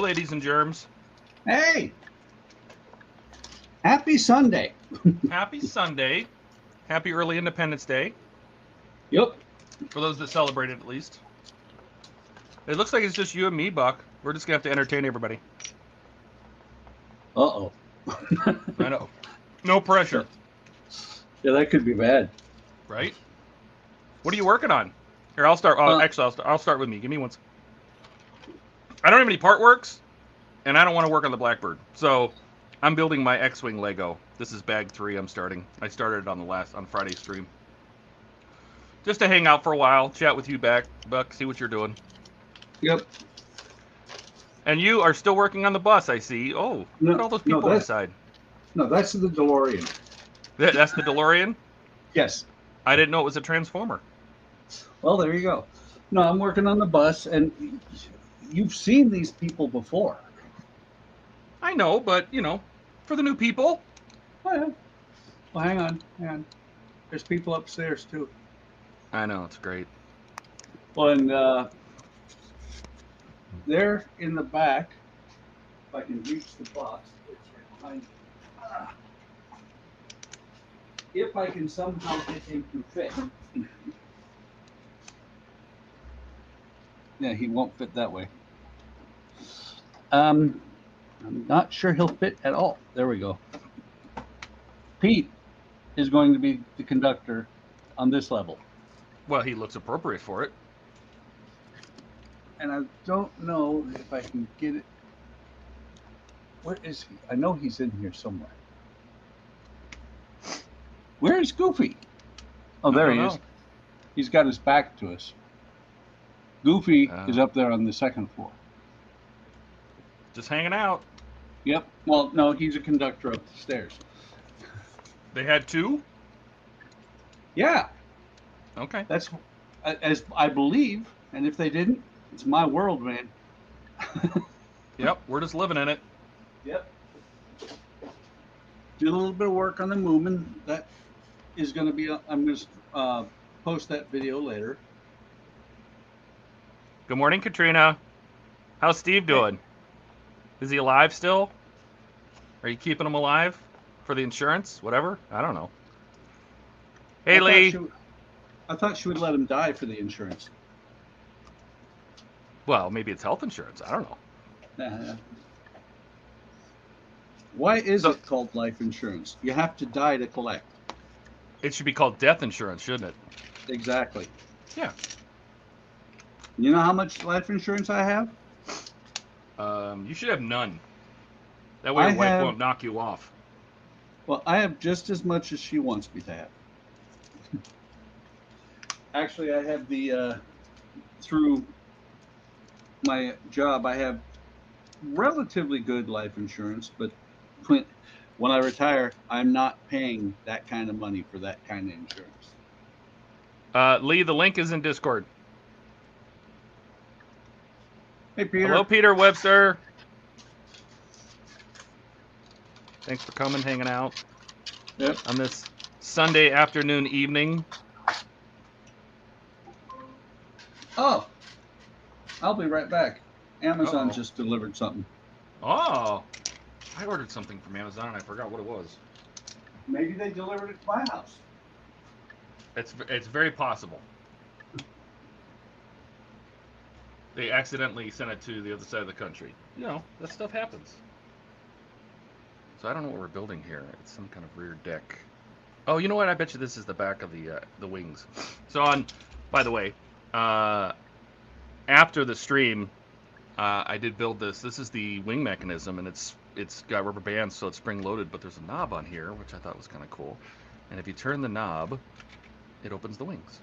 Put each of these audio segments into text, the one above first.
ladies and germs. Hey! Happy Sunday. Happy Sunday. Happy early Independence Day. Yep. For those that celebrate it, at least. It looks like it's just you and me, Buck. We're just going to have to entertain everybody. Uh-oh. I know. No pressure. Yeah, that could be bad. Right? What are you working on? Here, I'll start. Actually, I'll start with me. Give me one. I don't have any part works, and I don't want to work on the Blackbird. So I'm building my X-Wing Lego. This is bag 3 I'm starting. I started it on Friday's stream. Just to hang out for a while, chat with you back, Buck, see what you're doing. Yep. And you are still working on the bus, I see. Oh, look at all those people inside. No, that's the DeLorean. That's the DeLorean? Yes. I didn't know it was a Transformer. Well, there you go. No, I'm working on the bus, and you've seen these people before. I know, but, you know, for the new people. Oh, yeah. Well, hang on. There's people upstairs, too. I know, it's great. Well, and they're in the back. If I can reach the box, it's right behind me. If I can somehow get him to fit. Yeah, he won't fit that way. I'm not sure he'll fit at all. There we go. Pete is going to be the conductor on this level. Well, he looks appropriate for it. And I don't know if I can get it. Where is he? I know he's in here somewhere. Where is Goofy? Oh, there he is. He's got his back to us. Goofy is up there on the second floor. Just hanging out. Yep. Well, no, he's a conductor up the stairs. They had 2? Yeah. Okay. That's as I believe, and if they didn't, it's my world, man. Yep, we're just living in it. Yep. Did a little bit of work on the movement. That is going to be. I'm going to post that video later. Good morning, Katrina. How's Steve doing? Is he alive still? Are you keeping him alive for the insurance? Whatever. I don't know. Hey, Lee. I thought she would let him die for the insurance. Well, maybe it's health insurance. I don't know. Why is it called life insurance? You have to die to collect. It should be called death insurance, shouldn't it? Exactly. Yeah. You know how much life insurance I have? You should have none. That way your wife won't knock you off. Well, I have just as much as she wants me to have. Actually, I have the, through my job, I have relatively good life insurance, but when I retire, I'm not paying that kind of money for that kind of insurance. Lee, the link is in Discord. Hey, Peter. Hello, Peter Webster. Thanks for coming, hanging out. Yep. On this Sunday afternoon, evening. Oh, I'll be right back. Amazon just delivered something. Oh, I ordered something from Amazon and I forgot what it was. Maybe they delivered it to my house. It's very possible. They accidentally sent it to the other side of the country. You know, that stuff happens. So I don't know what we're building here. It's some kind of rear deck. Oh, you know what? I bet you this is the back of the wings. So by the way, after the stream, I did build this. This is the wing mechanism, and it's got rubber bands, so it's spring loaded. But there's a knob on here, which I thought was kind of cool. And if you turn the knob, it opens the wings.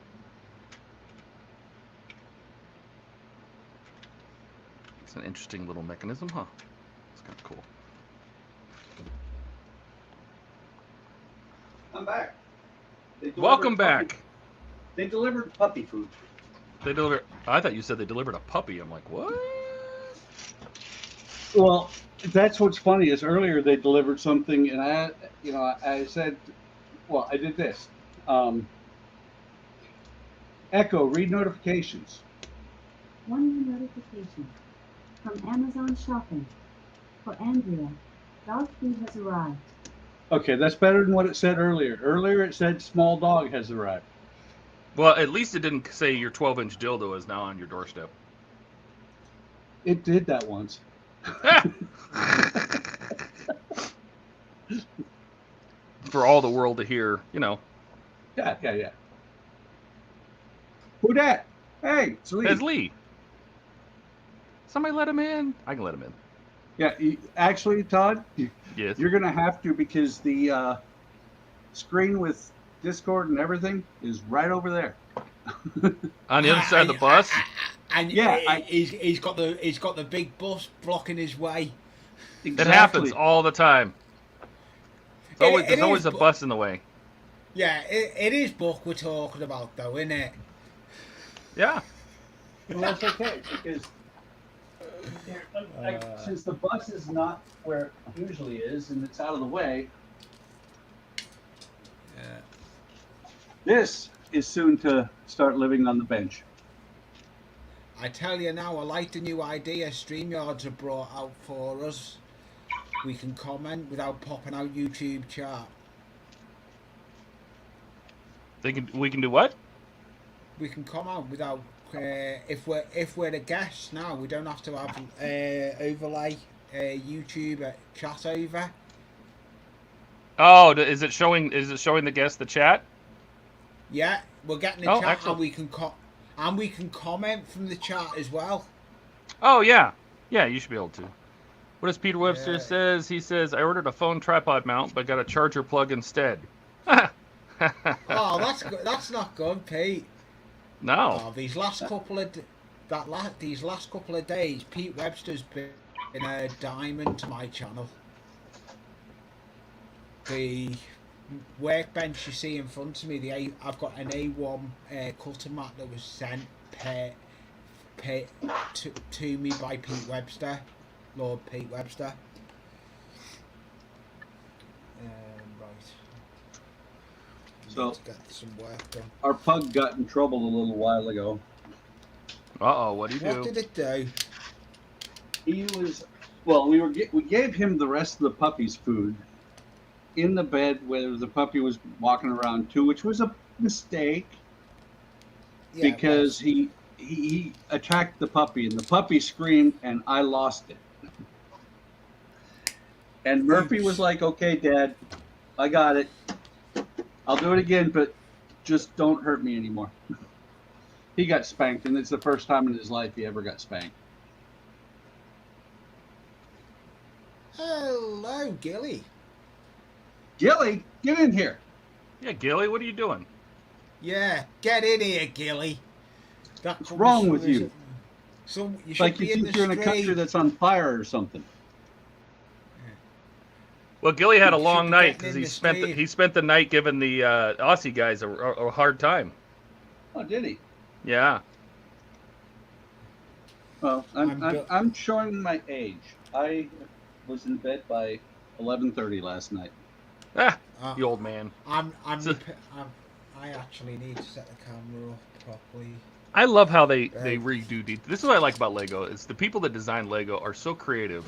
It's an interesting little mechanism, huh? It's kind of cool. I'm back. Welcome back. They delivered puppy food. They delivered. I thought you said they delivered a puppy. I'm like, what? Well, that's what's funny is earlier they delivered something, and I said, well, I did this. Echo, read notifications. One notification. from Amazon Shopping. For Andrea, dog food has arrived. Okay, that's better than what it said earlier. Earlier it said small dog has arrived. Well, at least it didn't say your 12-inch dildo is now on your doorstep. It did that once. For all the world to hear, you know. Yeah. Who dat? Hey, it's Lee. It's Lee. Somebody let him in. I can let him in. Yeah, actually, Todd, Yes. you're going to have to, because the screen with Discord and everything is right over there. On the other side of the bus? And yeah, he's got the big bus blocking his way. It happens all the time. There's always a bus in the way. Yeah, it is Buck we're talking about, though, isn't it? Yeah. Well, that's okay, because since the bus is not where it usually is and it's out of the way, this is soon to start living on the bench. I tell you now, I like the new idea StreamYards have brought out for us. We can comment without popping out YouTube chat. We can do what? We can comment without if we're the guests now. We don't have to have overlay YouTube chat over. Oh, is it showing the guest the chat? Yeah, we're getting the chat, excellent. and we can comment from the chat as well. Oh yeah, you should be able to. What does Peter Webster says? He says I ordered a phone tripod mount, but got a charger plug instead. Oh, that's not good, Pete. No. Oh, these last couple of days, Pete Webster's been a diamond to my channel. The workbench you see in front of me, I've got an A1 cutting mat that was sent to me by Pete Webster, Lord Pete Webster. Right. So get some work done. Our pug got in trouble a little while ago. Uh-oh, what'd he do? What did it do? He was, well, we gave him the rest of the puppy's food in the bed where the puppy was walking around too, which was a mistake, because he attacked the puppy and the puppy screamed and I lost it. And Murphy was like, okay, Dad, I got it. I'll do it again, but just don't hurt me anymore. He got spanked, and it's the first time in his life he ever got spanked. Hello, Gilly. Gilly, get in here. Yeah, Gilly, what are you doing? Yeah, get in here, Gilly. What's wrong with you? So you should Like be you in think the you're in a street. country that's on fire or something. Well, Gilly had a You long should be night getting because in he the spent the night giving the Aussie guys a hard time. Oh, did he? Yeah. Well, I'm showing my age. I was in bed by 11:30 last night. Ah, the old man. I actually need to set the camera up properly. I love how they redo. This is what I like about Lego. Is the people that design Lego are so creative.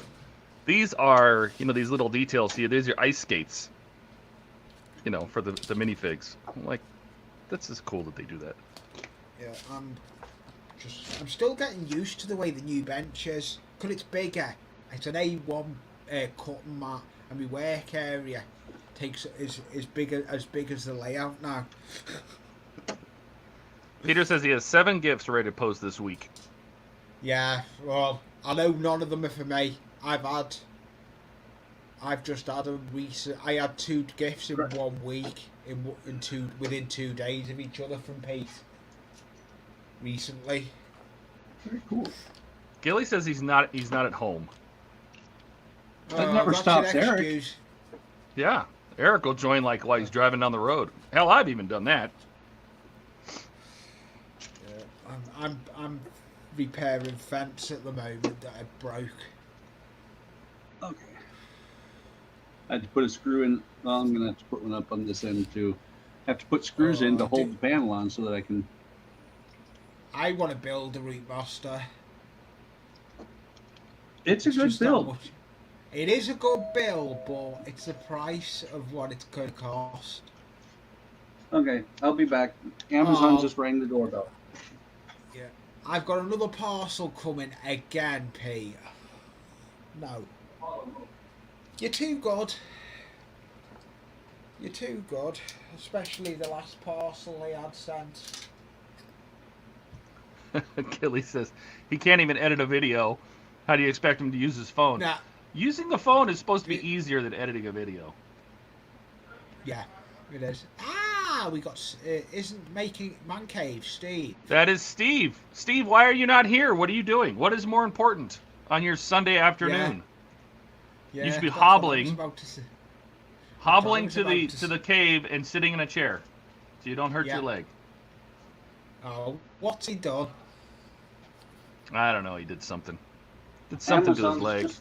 These are, these little details here. There's your ice skates, for the minifigs. I'm like, this is cool that they do that. Yeah, I'm still getting used to the way the new bench is, because it's bigger. It's an A1 cutting mat, and my work area is big as the layout now. Peter says he has 7 gifts ready to post this week. Yeah, well, I know none of them are for me. I've just had I had 2 gifts in 1 week within 2 days of each other from Pete. Recently. Very cool. Gilly says he's not at home. That never stops Eric. Excuse. Yeah, Eric will join while he's driving down the road. Hell, I've even done that. Yeah, I'm repairing fence at the moment that I broke. Okay. I had to put a screw in. Well, I'm gonna have to put one up on this end too. Have to put screws in to hold the panel on so that I can. I want to build a root master. It's a good just not build. much. It is a good build, but it's the price of what it's going to cost. Okay, I'll be back. Amazon Oh. just rang the doorbell. Yeah. I've got another parcel coming again, Pete. No. You're too good. You're too good. Especially the last parcel they had sent. Gilly says he can't even edit a video. How do you expect him to use his phone? Nah. Using the phone is supposed to be easier than editing a video. Yeah, it is. Ah, we got... isn't making Man Cave, Steve. That is Steve. Steve, why are you not here? What are you doing? What is more important on your Sunday afternoon? Yeah, You should be that's what I was hobbling. about to say. Hobbling was to about the to to the cave and sitting in a chair, so you don't hurt Yeah. your leg. Oh, what's he done? I don't know. He did something. Did something to his leg.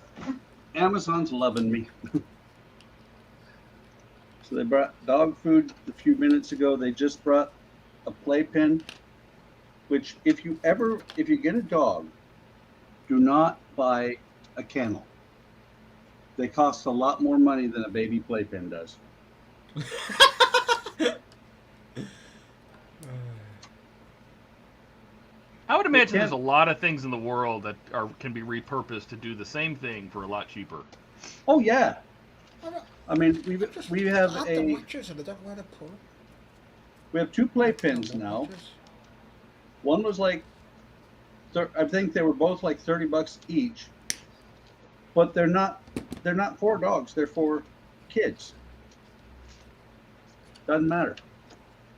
Amazon's loving me. So they brought dog food a few minutes ago. They just brought a playpen, which if you get a dog, do not buy a kennel. They cost a lot more money than a baby playpen does. I would imagine there's a lot of things in the world that can be repurposed to do the same thing for a lot cheaper. Oh yeah. I mean, we have the mattress and I don't know where to put it. We have two playpens now. One was like, I think they were both like $30 each. But they're not for dogs. They're for kids. Doesn't matter.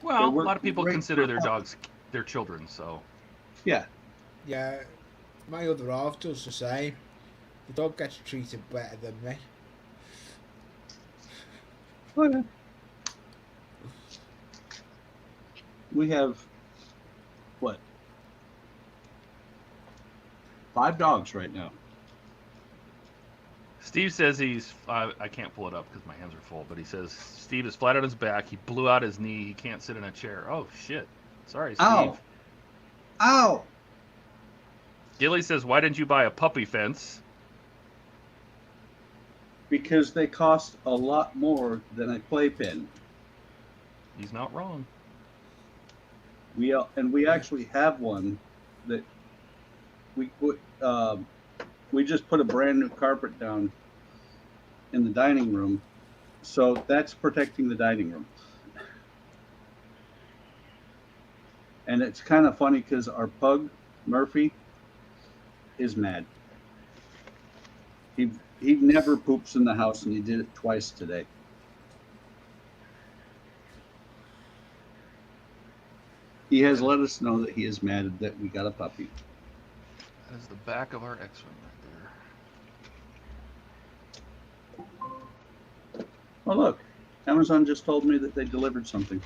Well, a lot of people consider their dogs their children, so. Yeah. Yeah, my other half does the same. The dog gets treated better than me. Oh, yeah. We have, what? 5 dogs right now. Steve says he's, I can't pull it up because my hands are full, but he says Steve is flat on his back. He blew out his knee. He can't sit in a chair. Oh, shit. Sorry, Steve. Ow. Ow. Gilly says, why didn't you buy a puppy fence? Because they cost a lot more than a playpen. He's not wrong. We actually have one that we just put a brand new carpet down in the dining room, so that's protecting the dining room. And it's kind of funny because our pug Murphy is mad. He never poops in the house, and he did it twice today. He has let us know that he is mad that we got a puppy. That is the back of our X-Wing right there. Oh, look. Amazon just told me that they delivered something.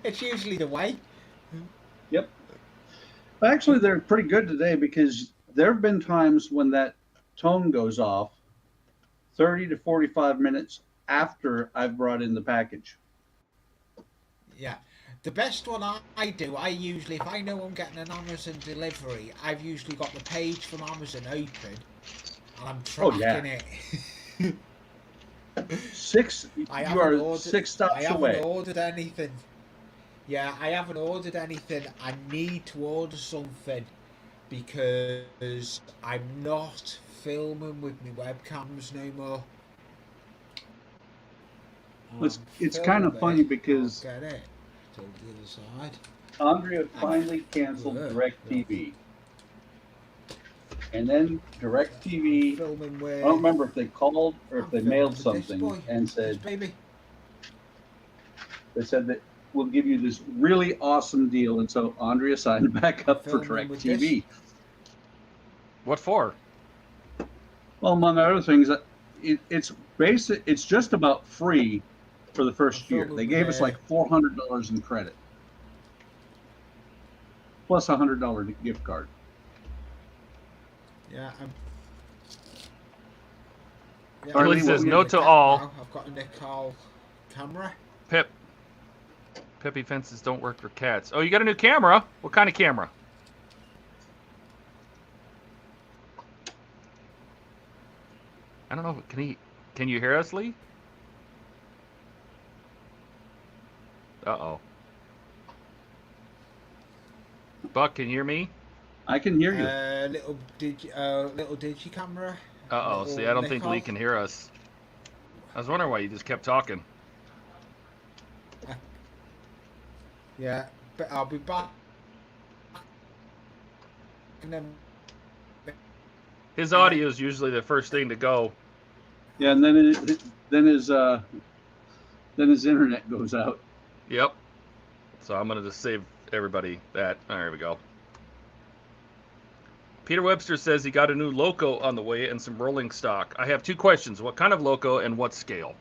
It's usually the way. Yep. Actually, they're pretty good today because there have been times when that tone goes off 30 to 45 minutes after I've brought in the package. Yeah. The best one I do, I usually, if I know I'm getting an Amazon delivery, I've usually got the page from Amazon open, and I'm tracking it. You are 6 stops away. I haven't ordered anything. Yeah, I haven't ordered anything. I need to order something because I'm not filming with my webcams no more. It's kind of funny because get it to the other side. Andrea finally canceled DirecTV. And then DirecTV, I don't remember if they called or if they mailed something and said, baby. They said that we'll give you this really awesome deal. And so Andrea signed back up for DirecTV. What for? Well, among other things, it's basic. It's just about free for the first year. They gave us like $400 in credit, plus a $100 gift card. Yeah. Charlie says no to all. I've got a Nicole camera. Peppy fences don't work for cats. Oh, you got a new camera? What kind of camera? don't know. Can you hear us, Lee? Uh-oh. Buck, can you hear me? I can hear you. Little digi camera. Uh-oh. See, I don't think Lee can hear us. I was wondering why you just kept talking. Yeah, but I'll be back. And then His audio is usually the first thing to go. Yeah, and then his internet goes out. Yep. So I'm gonna just save everybody that. There we go. Peter Webster says he got a new loco on the way and some rolling stock. I have 2 questions. What kind of loco and what scale?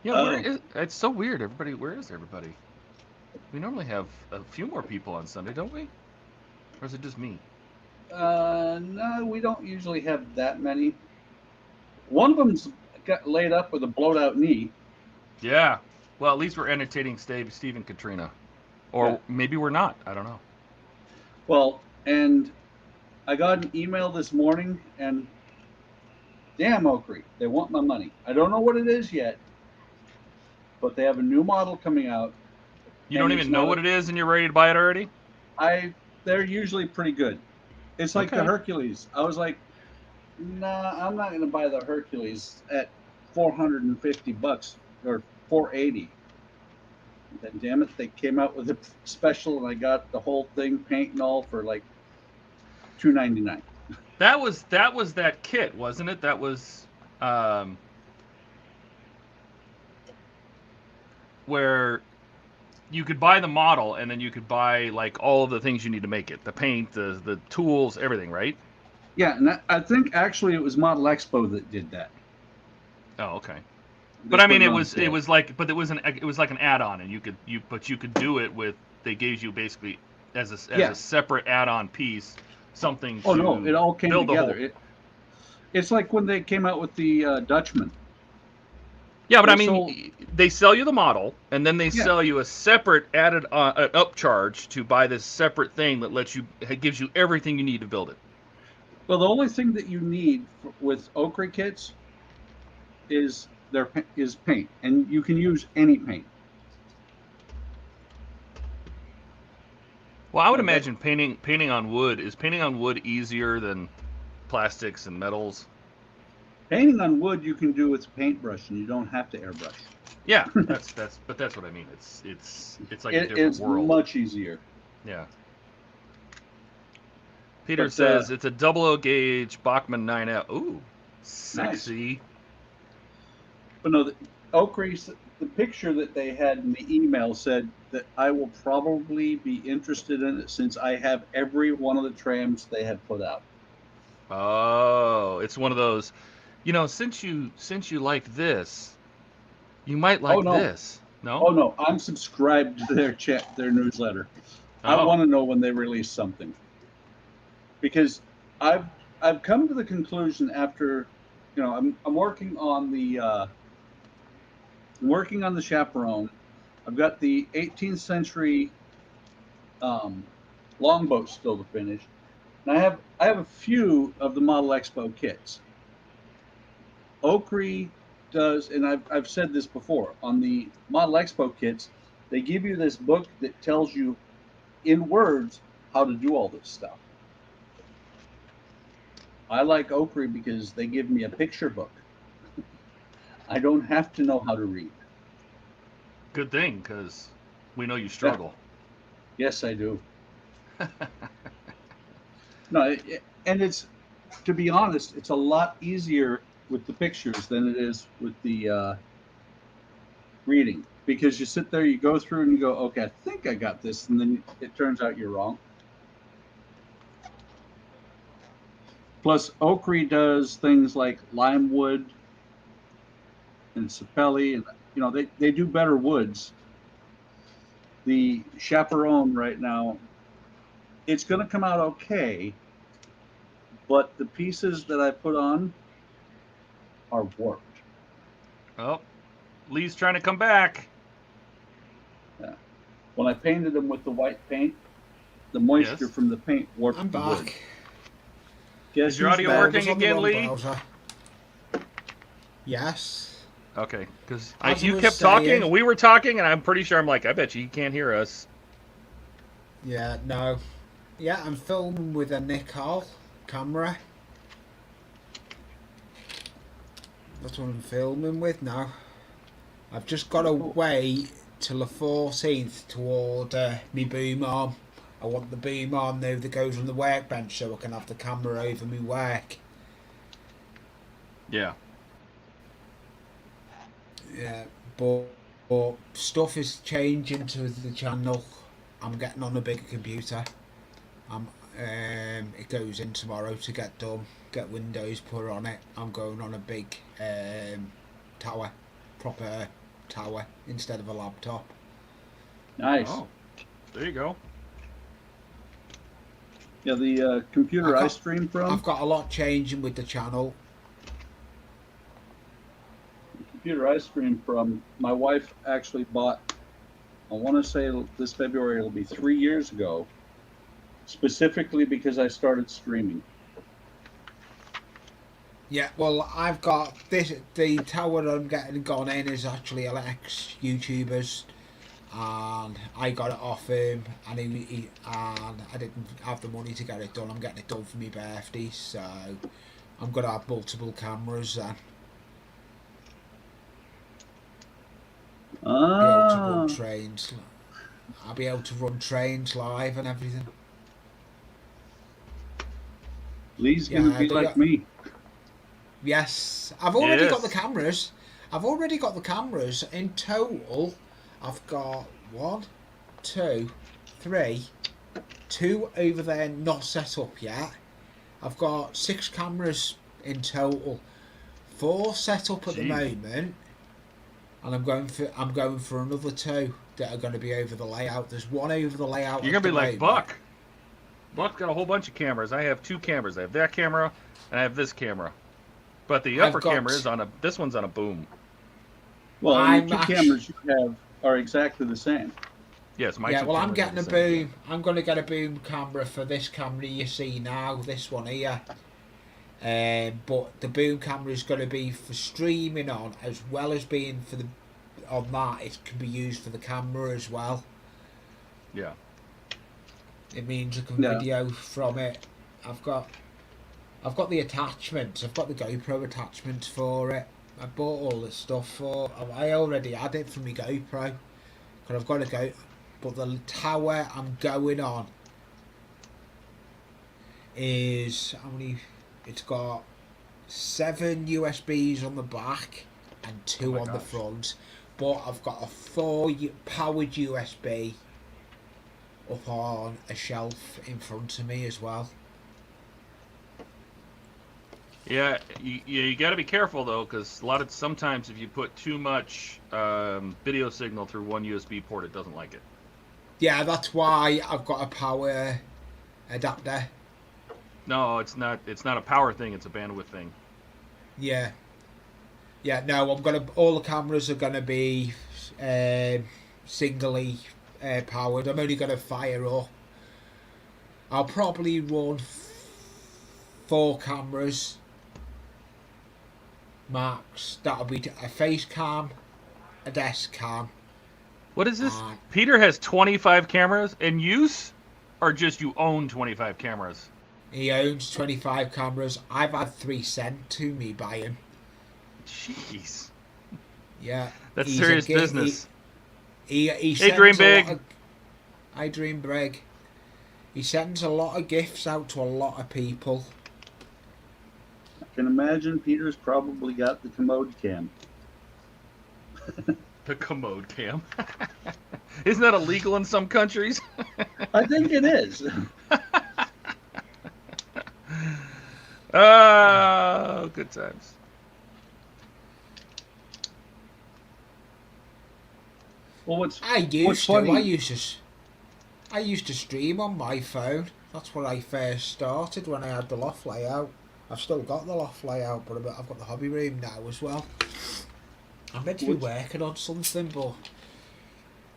Yeah, it's so weird. Everybody, where is everybody? We normally have a few more people on Sunday, don't we? Or is it just me? No, we don't usually have that many. One of them's got laid up with a blowed out knee. Yeah. Well, at least we're entertaining Steve and Katrina. Or maybe we're not. I don't know. Well, and I got an email this morning, and damn Oakry, they want my money. I don't know what it is yet, but they have a new model coming out. You don't even know what it is and you're ready to buy it already? They're usually pretty good. It's like the Hercules. I was like, nah, I'm not going to buy the Hercules at $450 or $480. Then damn it, they came out with a special, and I got the whole thing, paint and all, for like $299. That was that kit, wasn't it? That was where you could buy the model and then you could buy like all of the things you need to make it, the paint, the tools, everything, right? Yeah, and I think actually it was Model Expo that did that. Oh, okay. But I mean, it was like an add-on, and you could do it with, they gave you basically as a separate add-on piece something. Oh no, it all came together. It's like when they came out with the Dutchman. Yeah, but I mean, they sell you the model, and then they sell you a separate added upcharge to buy this separate thing that gives you everything you need to build it. Well, the only thing that you need with Oakry kits is paint, and you can use any paint. Well, I would imagine painting on wood easier than plastics and metals. Painting on wood you can do with a paintbrush, and you don't have to airbrush. Yeah, that's what I mean. It's like a different world. It's much easier. Yeah. Peter says it's a 00 gauge BUCKMAN 9L. Ooh, sexy. Nice. But no, the picture that they had in the email said that I will probably be interested in it since I have every one of the trams they have put out. Oh, it's one of those. You know, since you like this, you might like this. No? Oh no, I'm subscribed to their newsletter. I want to know when they release something. Because I've come to the conclusion after, I'm working on the Chaperone. I've got the 18th century longboat still to finish. And I have a few of the Model Expo kits. Oakry does, and I've said this before, on the Model Expo kits, they give you this book that tells you in words how to do all this stuff. I like Oakry because they give me a picture book. I don't have to know how to read. Good thing, because we know you struggle. Yeah. Yes, I do. No, and it's, to be honest, it's a lot easier with the pictures than it is with the reading, because you sit there, you go through, and you go, okay, I think I got this, and then it turns out you're wrong. Plus, Oakry does things like lime wood and sapelli, and they do better woods. The Chaperone right now, it's going to come out okay, but the pieces that I put on, are warped. Oh, Lee's trying to come back. Yeah. When I painted them with the white paint, the moisture Yes. from the paint warped I'm the wood. back. Guess Is your who's audio back? working Was on the again, wrong Lee? browser. Yes. Okay, because As I you was kept talking saying- and we were talking, and I'm pretty sure I'm like, I bet you can't hear us. Yeah, no. Yeah, I'm filming with a Nikon camera. That's what I'm filming with now. I've just got to wait till the 14th to order me boom arm. I want the boom arm now that goes on the workbench so I can have the camera over me work. Yeah. Yeah, but stuff is changing to the channel. I'm getting on a bigger computer. It goes in tomorrow to get done. Get Windows put on it. I'm going on a big tower, proper tower instead of a laptop. Nice. Oh, there you go. Yeah, the computer I I've stream from. I've got a lot changing with the channel. Computer I stream from, my wife actually bought, I want to say this February it'll be 3 years ago, specifically because I started streaming. Yeah, well, I've got this. The tower I'm getting gone in is actually an ex-YouTuber's, and I got it off him, and and I didn't have the money to get it done. I'm getting it done for my birthday, so I'm gonna have multiple cameras and be able to run trains. I'll be able to run trains live and everything. Lee's gonna Yeah, be they like got- me. Yes, I've already got Yes. the cameras. I've already got the cameras. In total, I've got 1, 2, 3, 2 over there not set up yet. I've got 6 cameras in total, 4 set up at the Jeez. moment, and I'm going for another 2 that are going to be over the layout. There's 1 over the layout. You're at gonna be the like moment. Buck. Buck's got a whole bunch of cameras. I have 2 cameras. I have that camera and I have this camera. But the I've upper got- camera is on a. This one's on a boom. Well, I'm the 2 actu- cameras you have are exactly the same. Yes, my Yeah, 2 well, I'm cameras are getting a the same. boom. I'm going to get a boom camera for this camera you see now, this one here. But the boom camera is going to be for streaming on, as well as being for the on that. It can be used for the camera as well. Yeah. It means I can Yeah. video from it. I've got the attachments. I've got the GoPro attachments for it. I bought all the stuff for. I already had it for my GoPro, but I've got to go. But the tower I'm going on is how many? It's got 7 USBs on the back and 2 my on the gosh. front. But I've got a 4 powered USB up on a shelf in front of me as well. Yeah, you got to be careful though, because sometimes if you put too much video signal through one USB port, it doesn't like it. Yeah, that's why I've got a power adapter. No, it's not. It's not a power thing. It's a bandwidth thing. Yeah. Yeah, no, all the cameras are gonna be singly powered. I'm only gonna fire up. I'll probably run 4 cameras max. That'll be a face cam, a desk cam. What is this? Uh, Peter has 25 cameras in use, or just you own 25 cameras? He owns 25 cameras. I've had 3 sent to me by him. Jeez, Yeah. that's he's a serious gi- business. He Hey, sends dream a big. lot of- I dream big. He sends a lot of gifts out to a lot of people. I can imagine Peter's probably got the commode cam. The commode cam. Isn't that illegal in some countries? I think it is. Oh, good times. Well, what's I What's used to. funny- I used to stream on my phone. That's when I first started when I had the loft layout. I've still got the loft layout, but I've got the hobby room now as well. I'm meant to be working on something, but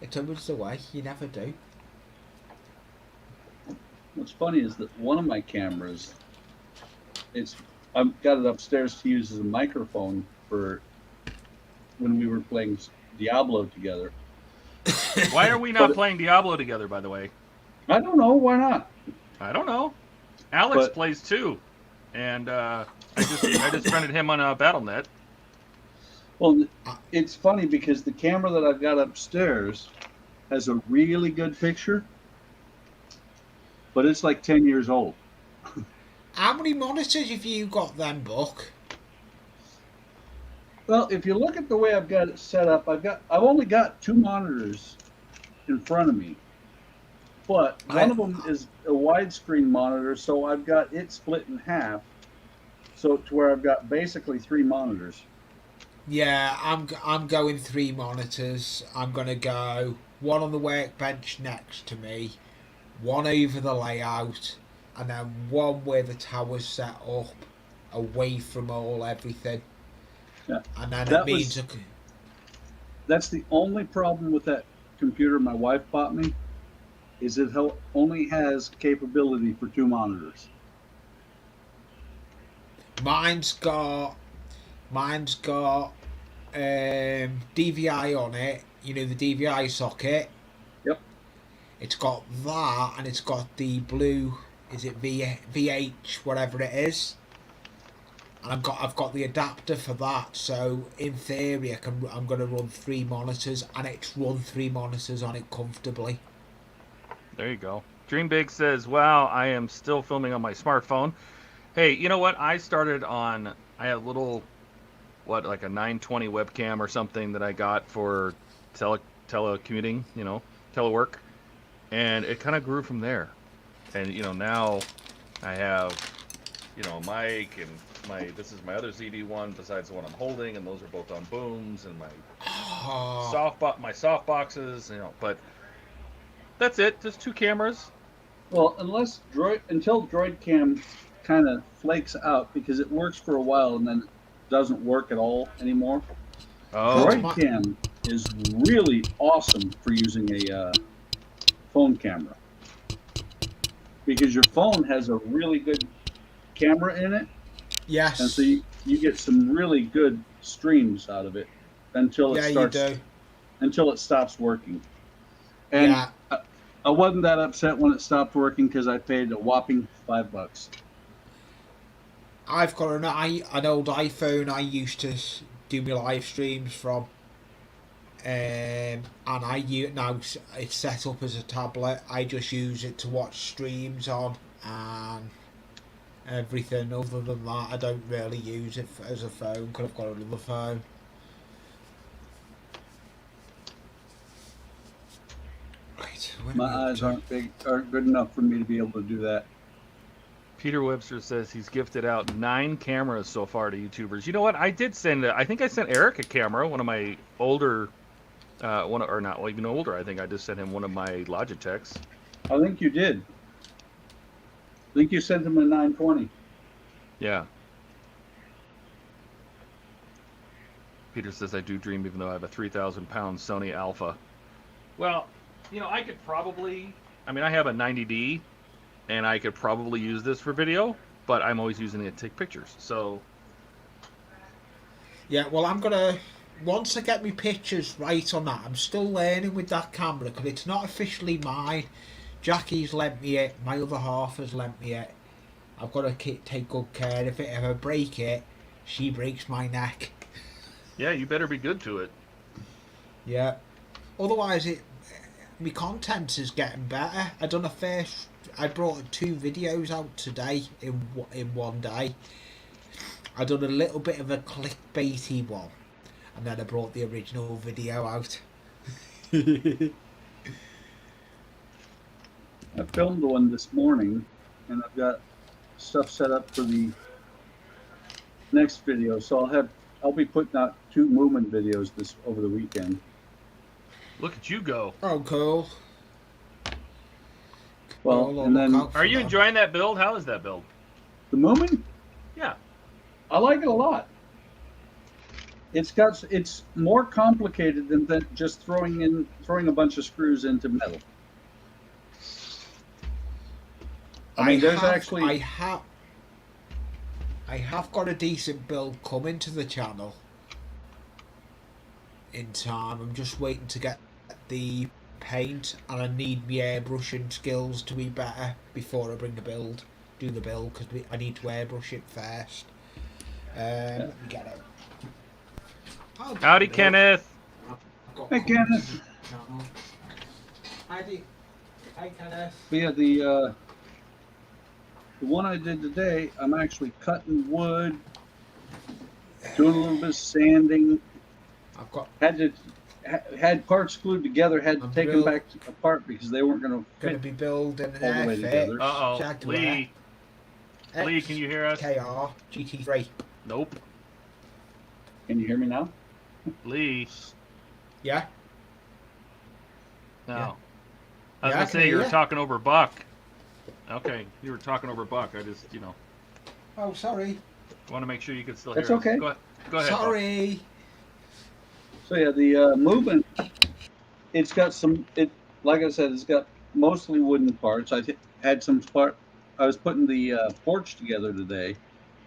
it's always the way. You never do. What's funny is that one of my cameras, I've got it upstairs to use as a microphone for when we were playing Diablo together. Why are we not playing Diablo together, by the way? I don't know. Why not? I don't know. Alex plays too, and I just friended him on BattleNet. Well, it's funny because the camera that I've got upstairs has a really good picture, but it's like 10 years old. How many monitors have you got then, Buck? Well, if you look at the way I've got it set up, I've only got 2 monitors in front of me, but one of them is a widescreen monitor, so I've got it split in half, so to where I've got basically 3 monitors. Yeah, I'm going 3 monitors. I'm gonna go one on the workbench next to me, one over the layout, and then one where the tower's set up, away from everything. Yeah. And then it means that's the only problem with that computer my wife bought me, is it only has capability for 2 monitors. Mine's got DVI on it. You know, the DVI socket. Yep. It's got that, and it's got the blue. Is it VH, whatever it is? And I've got the adapter for that. So in theory, I'm going to run 3 monitors, and it's run 3 monitors on it comfortably. There you go. Dream Big says, "Wow, I am still filming on my smartphone." Hey, you know what? I had a little, like a 920 webcam or something that I got for telecommuting, telework, and it kind of grew from there. And now I have, a mic, and this is my other ZD one besides the one I'm holding, and those are both on booms, and my soft boxes, but that's it. Just 2 cameras. Well, until DroidCam kind of flakes out, because it works for a while and then it doesn't work at all anymore. Oh. DroidCam is really awesome for using a phone camera, because your phone has a really good camera in it. Yes. And so you get some really good streams out of it until it stops working. And yeah. I wasn't that upset when it stopped working, because I paid a whopping $5. I've got an old iPhone I used to do my live streams from, and now it's set up as a tablet. I just use it to watch streams on and everything. Other than that, I don't really use it as a phone, because I've got another phone. Right, my eyes aren't good enough for me to be able to do that. Peter Webster says he's gifted out 9 cameras so far to YouTubers. You know what? I did I think I sent Eric a camera, one of my older, or not even older. I think I just sent him one of my Logitechs. I think you did. I think you sent him a 920. Yeah. Peter says I do dream even though I have a 3,000-pound Sony Alpha. Well, I could probably, I have a 90D, and I could probably use this for video, but I'm always using it to take pictures, so. Yeah, well, once I get my pictures right on that, I'm still learning with that camera, because it's not officially mine. Jackie's lent me it, my other half has lent me it. I've got to take good care of it. If I break it, she breaks my neck. Yeah, you better be good to it. Yeah. Otherwise, my content is getting better. I brought 2 videos out today in one day. I done a little bit of a clickbaity one, and then I brought the original video out. I filmed one this morning, and I've got stuff set up for the next video. So I'll be putting out 2 movement videos over the weekend. Look at you go. Oh, cool. Well, and then Are you enjoying that build? How is that build? the movement? Yeah. I like it a lot. It's more complicated than just throwing a bunch of screws into metal. I mean, there's actually I have got a decent build coming to the channel in time. I'm just waiting to get the paint, and I need my airbrushing skills to be better before I do the build, because I need to airbrush it first. Let me get it. Howdy, Kenneth. Hey, Kenneth. Hi, Kenneth. But yeah, the one I did today, I'm actually cutting wood, doing a little bit of sanding. I've got Had parts glued together, had to take them back apart because they weren't going to be building an all the way together. Lee. Lee, can you hear us? KR GT3. Nope. Can you hear me now? Lee. Yeah. No. Yeah. I was Yeah, gonna I say can you hear were ya. talking over Buck. Okay, you were talking over Buck. I just, Oh, sorry. want to make sure you could still That's hear us. okay. Go ahead. Sorry. So yeah, the movement, it's got like I said, it's got mostly wooden parts. I was putting the porch together today,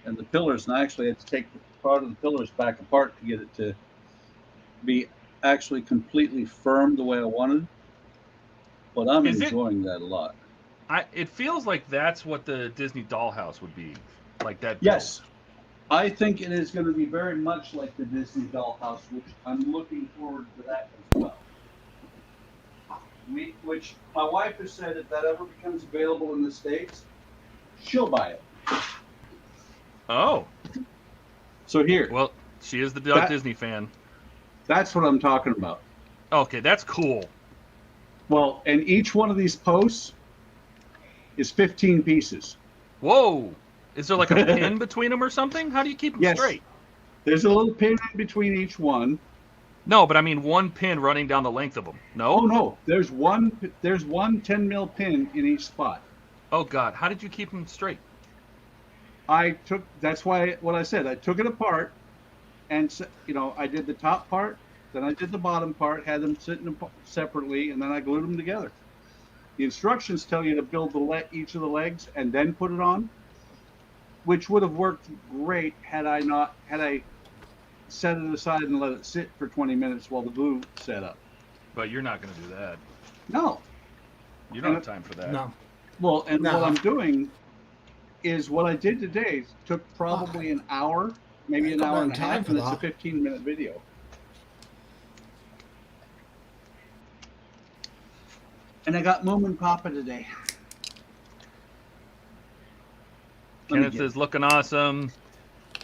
and the pillars, and I actually had to take part of the pillars back apart to get it to be actually completely firm the way I wanted. But I'm enjoying that a lot. It feels like that's what the Disney dollhouse would be, like that. Yes. I think it is going to be very much like the Disney dollhouse, which I'm looking forward to that as well. Which my wife has said if that ever becomes available in the States, she'll buy it. Oh. So here. Well, she is the Disney fan. That's what I'm talking about. Okay, that's cool. Well, and each one of these posts is 15 pieces. Whoa. Is there like a pin between them or something? How do you keep them straight? There's a little pin in between each one. No, but I mean one pin running down the length of them. No? Oh no, there's one 10 mil pin in each spot. Oh God, how did you keep them straight? That's why what I said, I took it apart and I did the top part, then I did the bottom part, had them sitting separately, and then I glued them together. The instructions tell you to build each of the legs and then put it on, which would have worked great had I set it aside and let it sit for 20 minutes while the glue set up. But you're not going to do that. No. You don't have time for that. No. Well, and No. what I'm doing is what I did today took probably an hour, maybe an hour and a half, and it's a 15-minute video. And I got Moom and Papa today. Kenneth is looking awesome.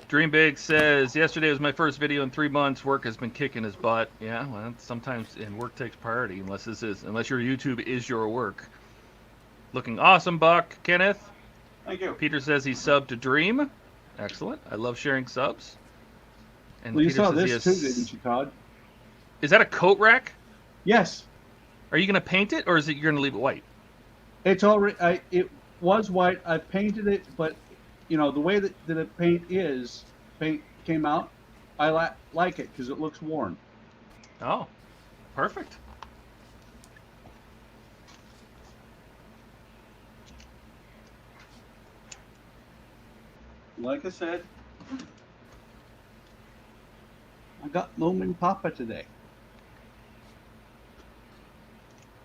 Dream Big says, yesterday was my first video in 3 months. Work has been kicking his butt. Yeah, well, sometimes work takes priority unless your YouTube is your work. Looking awesome, Buck. Kenneth. Thank you. Peter says he subbed to Dream. Excellent. I love sharing subs. And Well, you Peter saw says this too, didn't you, Todd? Is that a coat rack? Yes. Are you going to paint it, or is it you're going to leave it white? It's already. It was white. I painted it, but the way that the paint came out, I like it because it looks worn. Oh, perfect. Like I said, I got Moom and Papa today.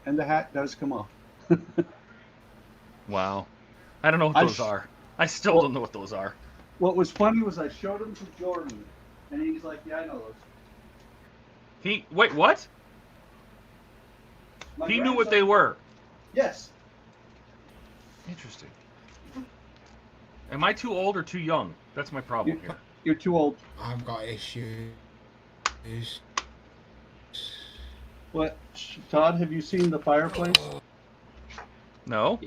And the hat does come off. Wow. I don't know what those are. I still don't know what those are. What was funny was I showed him to Jordan, and he's like, "Yeah, I know those." Wait, what? He knew what they were. Yes. Interesting. Am I too old or too young? That's my problem here. You're too old. I've got issues. What, Todd? Have you seen the fireplace? No.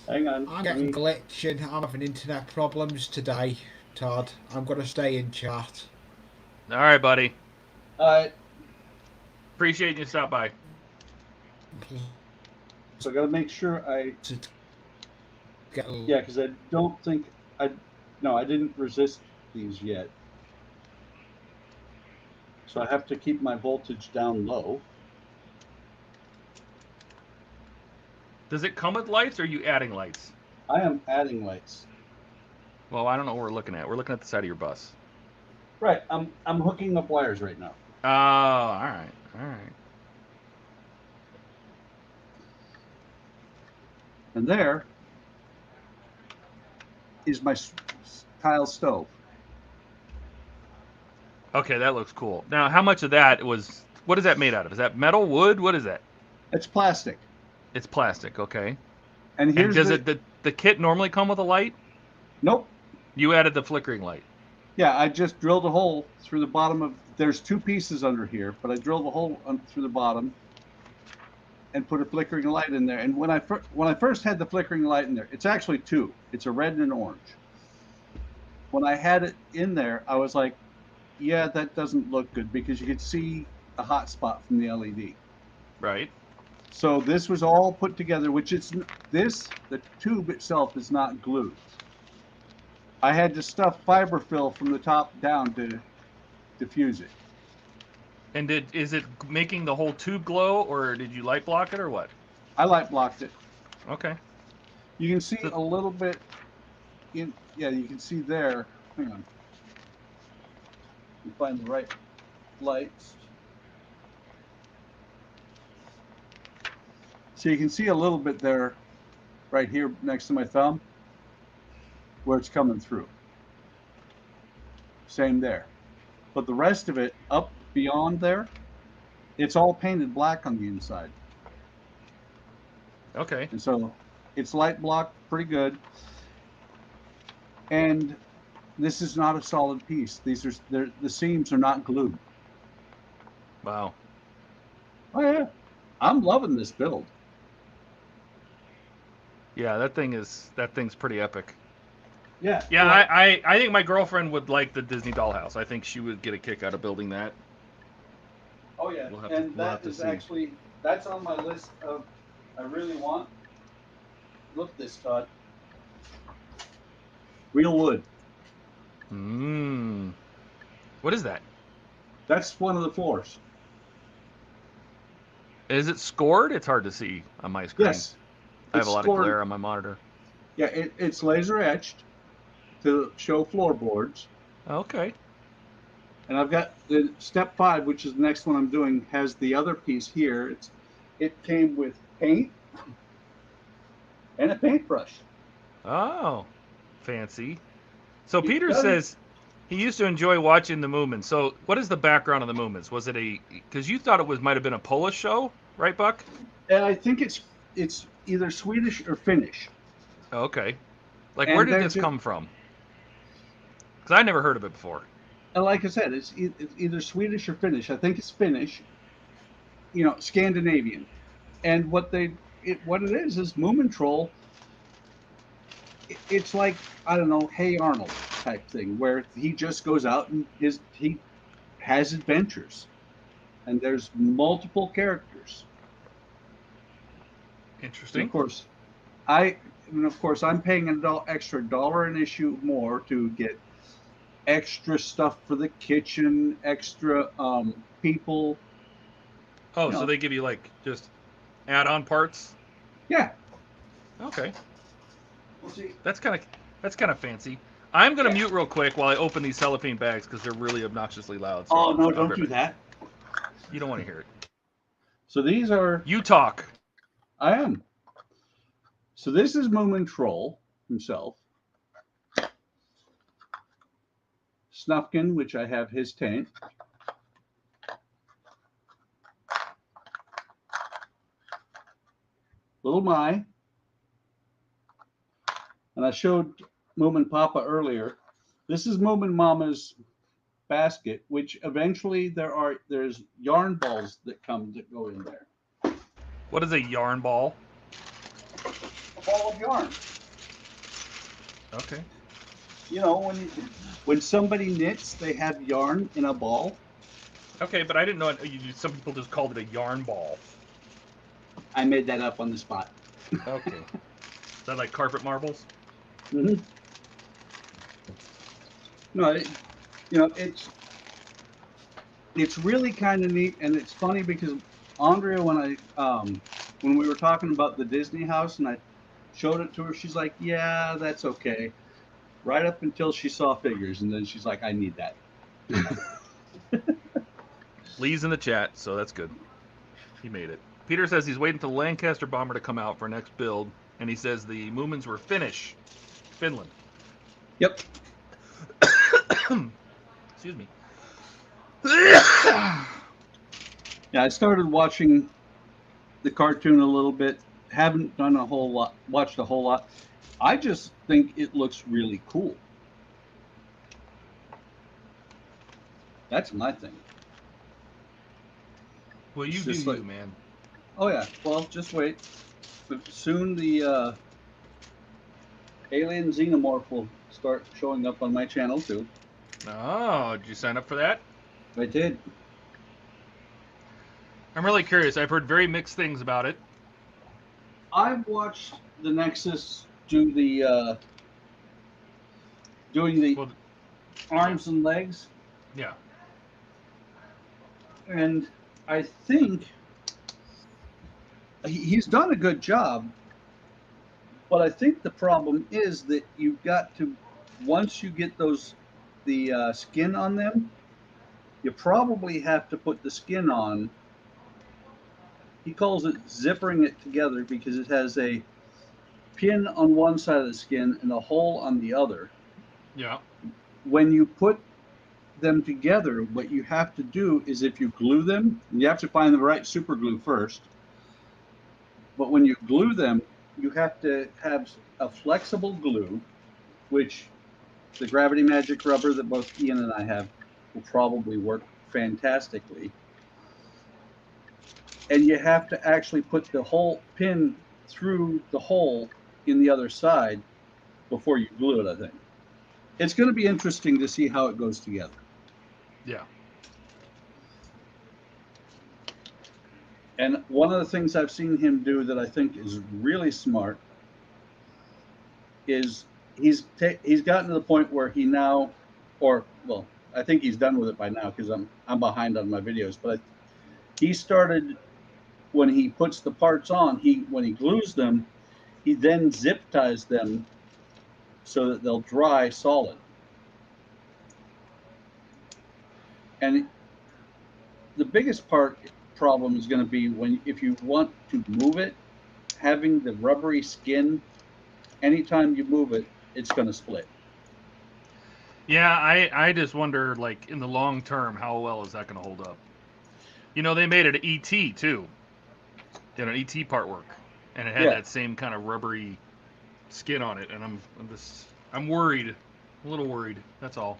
Hang on. I'm getting glitching. I'm having internet problems today, Todd. I'm going to stay in chat. All right, buddy. All right. Appreciate you stop by. So I got to make sure Yeah, because I don't think No, I didn't resist these yet. So I have to keep my voltage down low. Does it come with lights, or are you adding lights? I am adding lights. Well, I don't know what we're looking at. We're looking at the side of your bus. Right, I'm hooking up wires right now. Oh, all right, all right. And there is my tile stove. Okay, that looks cool. Now, how much of that was? What is that made out of? Is that metal, wood? What is that? It's plastic. It's plastic. Okay. And here's does the kit normally come with a light? Nope. You added the flickering light. Yeah, I just drilled a hole through the bottom of. There's two pieces under here, but I drilled a hole through the bottom and put a flickering light in there. And when I first had the flickering light in there, it's actually two. It's a red and an orange. When I had it in there, I was like, yeah, that doesn't look good, because you could see a hot spot from the LED. Right. So this was all put together, which is the tube itself is not glued. I had to stuff fiberfill from the top down to diffuse it. And is it making the whole tube glow, or did you light block it, or what? I light blocked it. Okay. You can see a little bit yeah, you can see there. Hang on. You find the right lights. So you can see a little bit there, right here next to my thumb, where it's coming through. Same there. But the rest of it, up beyond there, it's all painted black on the inside. Okay. And so it's light blocked pretty good. And this is not a solid piece. The seams are not glued. Wow. Oh yeah. I'm loving this build. Yeah, that thing's pretty epic. Yeah. Yeah, well, I think my girlfriend would like the Disney dollhouse. I think she would get a kick out of building that. oh yeah. we'll And have that to is see. actually, that's on my list of, I really want. Look at this, Todd. Real wood. What is that? That's one of the floors. Is it scored? It's hard to see on my screen. Yes. I have a It's lot scored. of glare on my monitor. Yeah, it's laser etched to show floorboards. Okay. And I've got the step 5, which is the next one I'm doing, has the other piece here. It came with paint and a paintbrush. Oh, fancy. So It Peter doesn't- says he used to enjoy watching the movements. So what is the background of the movements? Was it because you thought it might have been a Polish show, right, Buck? And I think it's either Swedish or Finnish. Oh, okay. Like, And where did they're this ju- come from? Because I never heard of it before. And like I said, it's either Swedish or Finnish. I think it's Finnish. Scandinavian. And what it is Moomintroll. It's like, I don't know, Hey Arnold type thing, where he just goes out and he has adventures, and there's multiple characters. Interesting. And of course, I'm paying an extra $1 an issue more to get extra stuff for the kitchen, extra people. Oh, you so know. they give you like just add-on parts? Yeah. Okay. We'll see. That's kind of fancy. I'm gonna mute real quick while I open these cellophane bags because they're really obnoxiously loud. So Oh no! I'll Don't be do right back. that. You don't want to hear it. So these are. You talk. I am. So this is Moomintroll himself. Snufkin, which I have his tank. Little Mai. And I showed Moomin Papa earlier. This is Moomin Mama's basket, which eventually there's yarn balls that go in there. What is a yarn ball? A ball of yarn. Okay. When somebody knits, they have yarn in a ball. Okay, but I didn't know some people just called it a yarn ball. I made that up on the spot. Okay. Is that like carpet marbles? Mm-hmm. No, it's really kind of neat, and it's funny because Andrea, when we were talking about the Disney house, and I showed it to her, she's like, "Yeah, that's okay." Right up until she saw figures, and then she's like, "I need that." Lee's in the chat, so that's good. He made it. Peter says he's waiting for the Lancaster bomber to come out for next build, and he says the Moomins were Finnish, Finland. Yep. Excuse me. Yeah, I started watching the cartoon a little bit. Haven't done a whole lot, watched a whole lot. I just think it looks really cool. That's my thing. Well, you It's do just you, like- man. Oh yeah, well, just wait. But soon the alien xenomorph will start showing up on my channel too. Oh, did you sign up for that? I did. I'm really curious. I've heard very mixed things about it. I've watched the Nexus do the doing the Well, arms and legs, yeah. and I think he's done a good job. But I think the problem is that you've got to, once you get the skin on them, you probably have to put the skin on. He calls it zippering it together because it has a pin on one side of the skin and a hole on the other. Yeah. When you put them together, what you have to do is if you glue them, you have to find the right super glue first. But when you glue them, you have to have a flexible glue, which the Gravity Magic rubber that both Ian and I have will probably work fantastically. And you have to actually put the whole pin through the hole in the other side before you glue it, I think. It's going to be interesting to see how it goes together. Yeah. And one of the things I've seen him do that I think is really smart is he's gotten to the point where he now, or well, I think he's done with it by now because I'm behind on my videos. But he started when he puts the parts on. When he glues them, he then zip ties them so that they'll dry solid. And the biggest problem is going to be if you want to move it, having the rubbery skin. Anytime you move it, it's going to split. Yeah, I just wonder, like, in the long term, how well is that going to hold up? You know, they made it an ET, too. Did an ET part work. And it had that same kind of rubbery skin on it. And I'm worried. A little worried. That's all.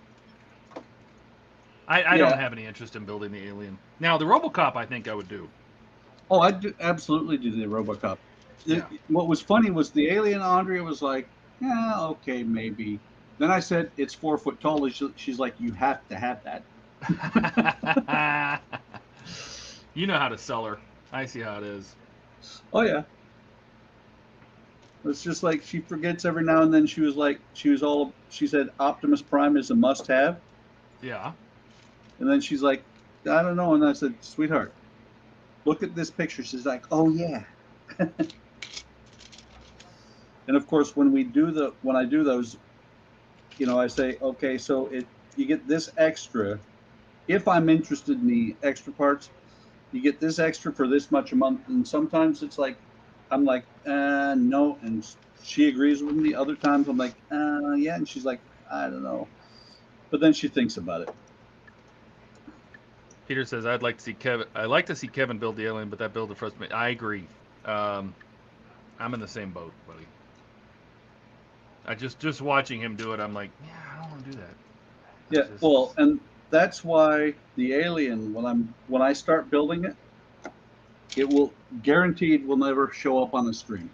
I don't have any interest in building the alien. Now, the RoboCop, I think I would do. Oh, I'd absolutely do the RoboCop. Yeah. What was funny was the alien Andrea was like, yeah, okay, maybe. Then I said, it's 4 foot tall. She's like, you have to have that. You know how to sell her. I see how it is. Oh, yeah. It's just like she forgets every now and then. She said Optimus Prime is a must have. Yeah. And then she's like, I don't know. And I said, sweetheart, look at this picture. She's like, oh, yeah. And of course, when I do those, you know, I say, okay, so you get this extra. If I'm interested in the extra parts, you get this extra for this much a month. And sometimes it's like, I'm like, no. And she agrees with me. Other times I'm like, yeah. And she's like, I don't know. But then she thinks about it. Peter says, I'd like to see Kevin build the alien, but that build frustrates me. I agree. I'm in the same boat, buddy. I just watching him do it, I'm like, yeah, I don't want to do that. Yeah, well, and that's why the alien, when I start building it, it will guaranteed will never show up on the stream.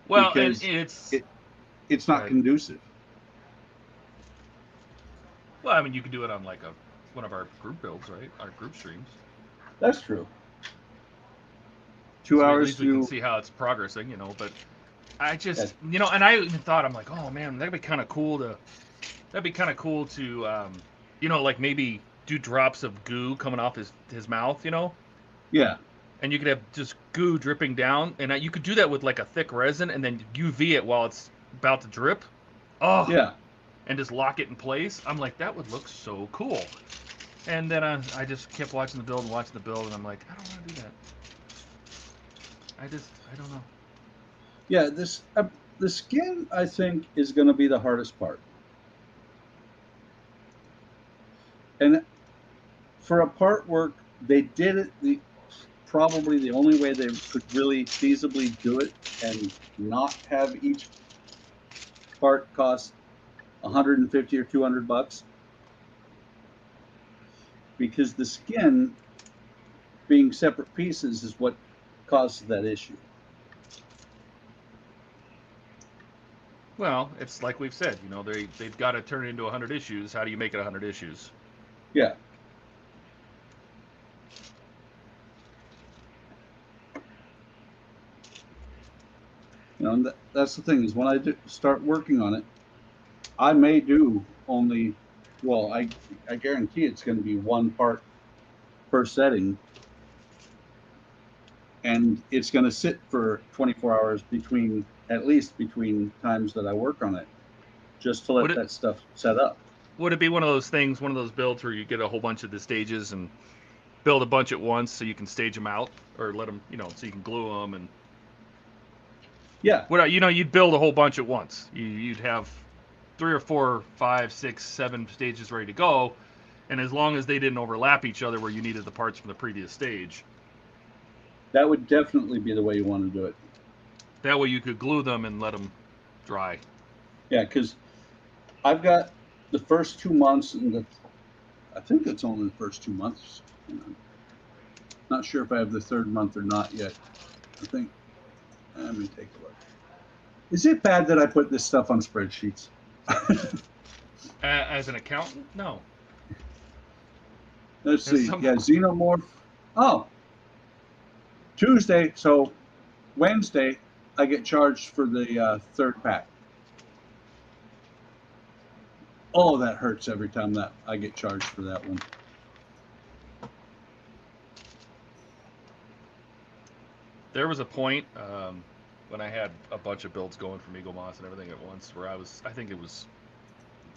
Well, because and it's not conducive. Well, I mean, you could do it on like one of our group builds, right? Our group streams. That's true. 2 hours at least we can see how it's progressing, you know. But I just, you know, and I even thought, I'm like, oh man, that'd be kind of cool to That'd be kind of cool to, you know, like maybe do drops of goo coming off his mouth, you know? Yeah. And you could have just goo dripping down, and you could do that with like a thick resin, and then UV it while it's about to drip. Oh, Yeah. and just lock it in place. I'm like, that would look so cool. And then I just kept watching the build and watching the build, and I'm like, I don't want to do that. I don't know. Yeah, this the skin, I think, is going to be the hardest part. And for a part work, they did it probably the only way they could really feasibly do it and not have each part cost 150 or 200 bucks. Because the skin being separate pieces is what causes that issue. Well, it's like we've said, you know, they've got to turn it into 100 issues. How do you make it 100 issues? Yeah. You know, and that's the thing is when I start working on it, I may do only, well, I guarantee it's going to be one part per setting, and it's going to sit for 24 hours at least between times that I work on it, just to let that stuff set up. Would it be one of those things, one of those builds where you get a whole bunch of the stages and build a bunch at once so you can stage them out, or let them, you know, so you can glue them and... Yeah. What, you know, you'd build a whole bunch at once. You'd have 3 or 4, 5, 6, 7 stages ready to go, and as long as they didn't overlap each other where you needed the parts from the previous stage. That would definitely be the way you want to do it. That way you could glue them and let them dry. Yeah, because I've got the first 2 months, and I think it's only the first 2 months. Not sure if I have the third month or not yet. I think, let me take a look. Is it bad that I put this stuff on spreadsheets? As an accountant? No. Let's see. Yeah, Xenomorph. Oh. Tuesday, so Wednesday, I get charged for the third pack. Oh, that hurts every time that I get charged for that one. There was a point when I had a bunch of builds going from Eagle Moss and everything at once where I think it was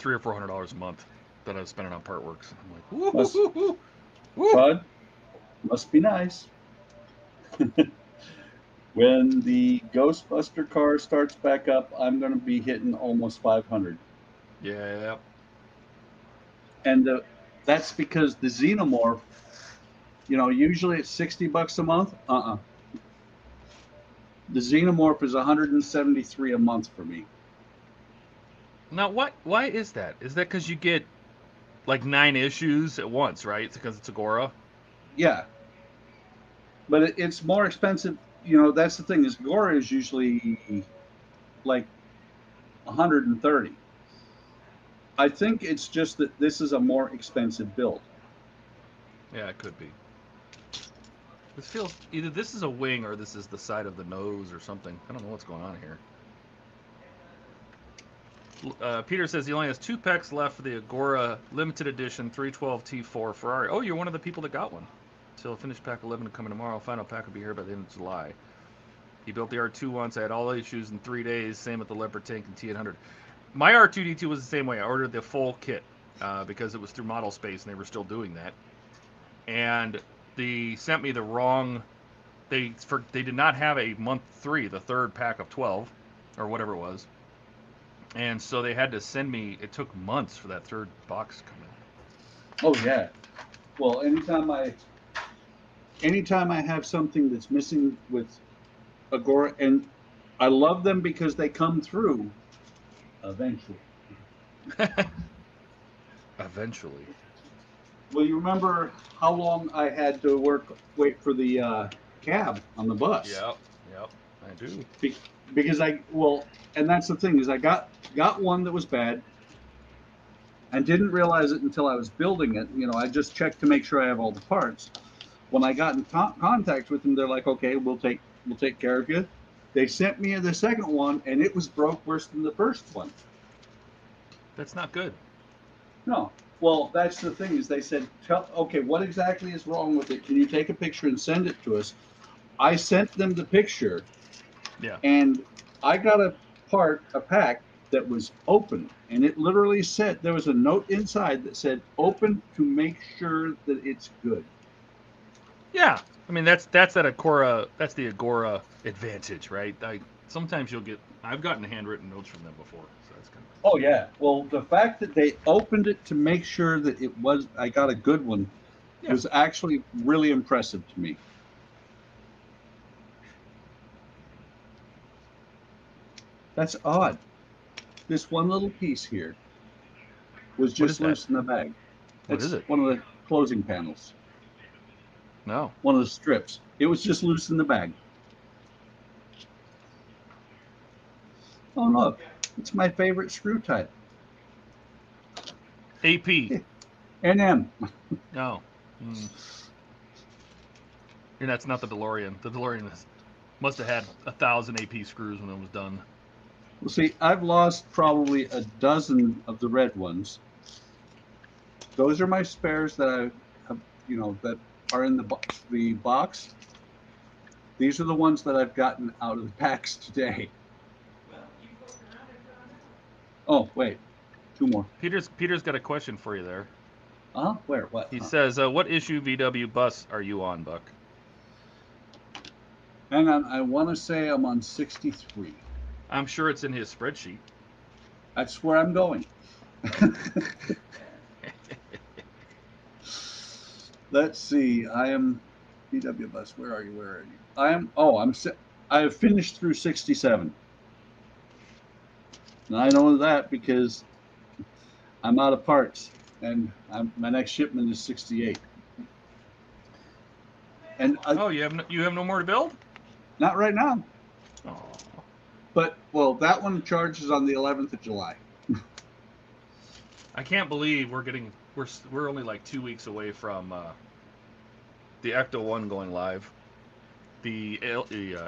$300 or $400 a month that I was spending on part works. I'm like, woo. Bud, must be nice. When the Ghostbuster car starts back up, I'm going to be hitting almost 500. Yeah. And that's because the Xenomorph, you know, usually it's 60 bucks a month. The Xenomorph is 173 a month for me. Now, why is that? Is that because you get like 9 issues at once, right? It's because it's Agora? Yeah. But it's more expensive. You know, that's the thing is Agora is usually like 130. I think it's just that this is a more expensive build. Yeah, it could be. This feels, either this is a wing or this is the side of the nose or something. I don't know what's going on here. Peter says he only has 2 packs left for the Agora limited edition 312 T4 Ferrari. Oh, you're one of the people that got one. So finished pack 11 coming tomorrow. Final pack will be here by the end of July. He built the R2 once. I had all the issues in 3 days. Same with the Leopard tank and T800. My R2D2 was the same way. I ordered the full kit because it was through Model Space and they were still doing that. And they sent me the wrong. They did not have a month 3, the third pack of 12, or whatever it was. And so they had to send me. It took months for that third box to come in. Oh yeah. Well, anytime I have something that's missing with Agora, and I love them because they come through eventually. Eventually. Well, you remember how long I had to wait for the cab on the bus? Yep, I do. Because and that's the thing is I got one that was bad and didn't realize it until I was building it. You know, I just checked to make sure I have all the parts. When I got in contact with them, they're like, okay, we'll take care of you. They sent me the second one, and it was broke worse than the first one. That's not good. No. Well, that's the thing is they said, okay, what exactly is wrong with it? Can you take a picture and send it to us? I sent them the picture. Yeah. And I got a pack that was open, and it literally said, there was a note inside that said, open to make sure that it's good. Yeah. I mean, that's that Agora, that's the Agora advantage, right? Sometimes I've gotten handwritten notes from them before, so that's kind of. Oh yeah. Well, the fact that they opened it to make sure that I got a good one, was actually really impressive to me. That's odd. This one little piece here was just loose in the bag. What is it? One of the closing panels. No. One of the strips. It was just loose in the bag. Oh look, it's my favorite screw type. AP. NM. No. And that's not the DeLorean. The DeLorean must have had 1,000 AP screws when it was done. Well, see, I've lost probably a dozen of the red ones. Those are my spares that I have, that are in the box. These are the ones that I've gotten out of the packs today. Oh, wait. 2 more. Peter's got a question for you there. Where? What? He says, what issue VW bus are you on, Buck? Hang on. I want to say I'm on 63. I'm sure it's in his spreadsheet. That's where I'm going. Let's see. I am VW bus. Where are you? I am. Oh, I have finished through 67. And I know that because I'm out of parts, and my next shipment is 68. And you have no more to build? Not right now. Oh. But well, that one charges on the 11th of July. I can't believe we're only like 2 weeks away from the Ecto 1 going live, the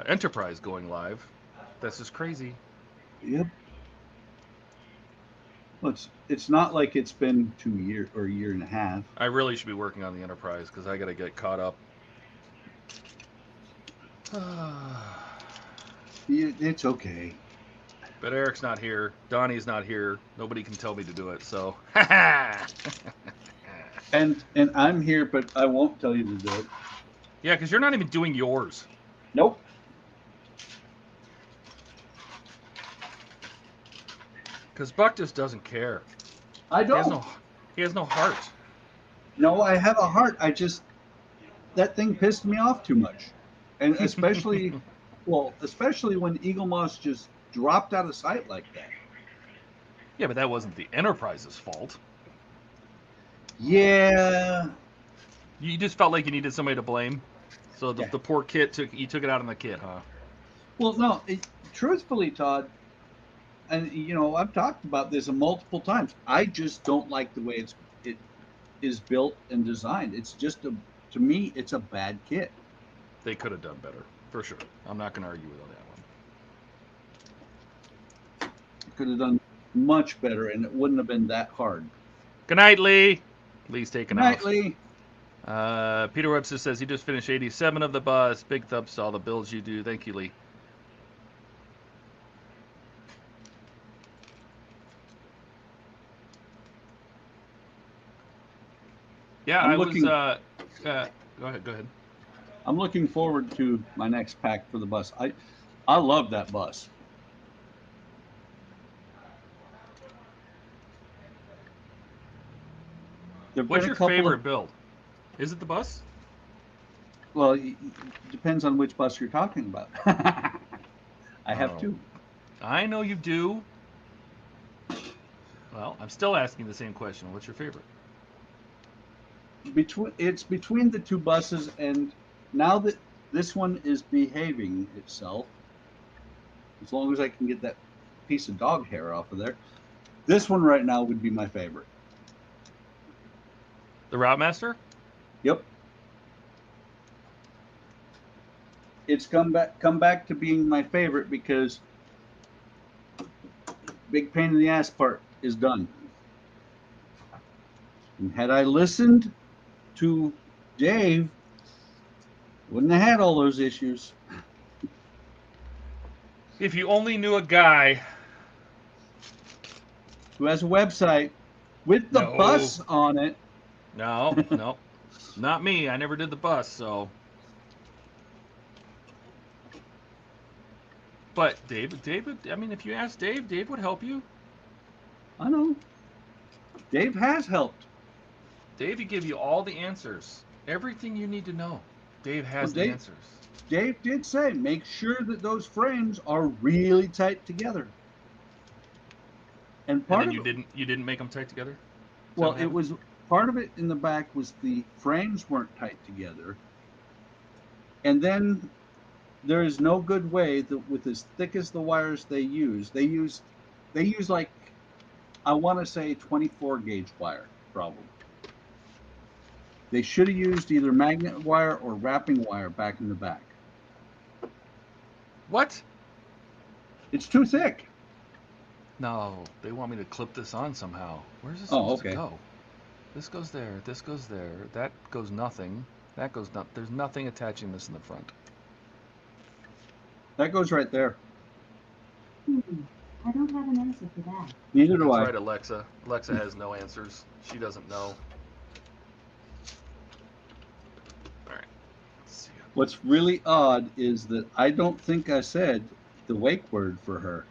Enterprise going live. That's just crazy. Yep. Well, it's not like it's been 2 years or a year and a half. I really should be working on the Enterprise because I got to get caught up. It's okay. But Eric's not here. Donnie's not here. Nobody can tell me to do it. So. And I'm here, but I won't tell you to do it. Yeah, because you're not even doing yours. Nope. Because Buck just doesn't care. I don't. He has no heart. No, I have a heart. That thing pissed me off too much. And especially, especially when Eagle Moss just dropped out of sight like that. Yeah, but that wasn't the Enterprise's fault. Yeah. You just felt like you needed somebody to blame. So the poor kit took it out on the kit, huh? Well, no, truthfully, Todd, and I've talked about this multiple times. I just don't like the way it is built and designed. It's just to me, it's a bad kit. They could have done better, for sure. I'm not going to argue with that one. Could have done much better, and it wouldn't have been that hard. Good night, Lee. Lee's taking off. Good night, Lee. Peter Webster says he just finished 87 of the bus. Big thumbs to all the builds you do. Thank you, Lee. Yeah, go ahead. I'm looking forward to my next pack for the bus. I love that bus. What's your favorite build? Is it the bus? Well, it depends on which bus you're talking about. I have two. I know you do. Well, I'm still asking the same question. What's your favorite? It's between the two buses, and now that this one is behaving itself, as long as I can get that piece of dog hair off of there, this one right now would be my favorite. The Route Master? Yep. It's come back to being my favorite because big pain in the ass part is done. And had I listened to Dave, wouldn't have had all those issues. If you only knew a guy Who has a website with the No. bus on it. No, no, not me. I never did the bus, so. But David, I mean, if you ask Dave would help you. I know. Dave has helped. Dave would give you all the answers. Everything you need to know. Dave has the answers. Dave did say, make sure that those frames are really tight together. And part And then of you didn't make them tight together? well, it was part of it in the back was the frames weren't tight together. And then there is no good way that with as thick as the wires they use like, I want to say 24 gauge wire, probably. They should have used either magnet wire or wrapping wire back in the back. What? It's too thick. No, they want me to clip this on somehow. Where's this Oh, supposed to go? This goes there, this goes there, that goes nothing, that goes not. There's nothing attaching this in the front. That goes right there. I don't have an answer for that. Neither do That's I. right, Alexa. Alexa has no answers. She doesn't know. All right. Let's see. What's really odd is that I don't think I said the wake word for her.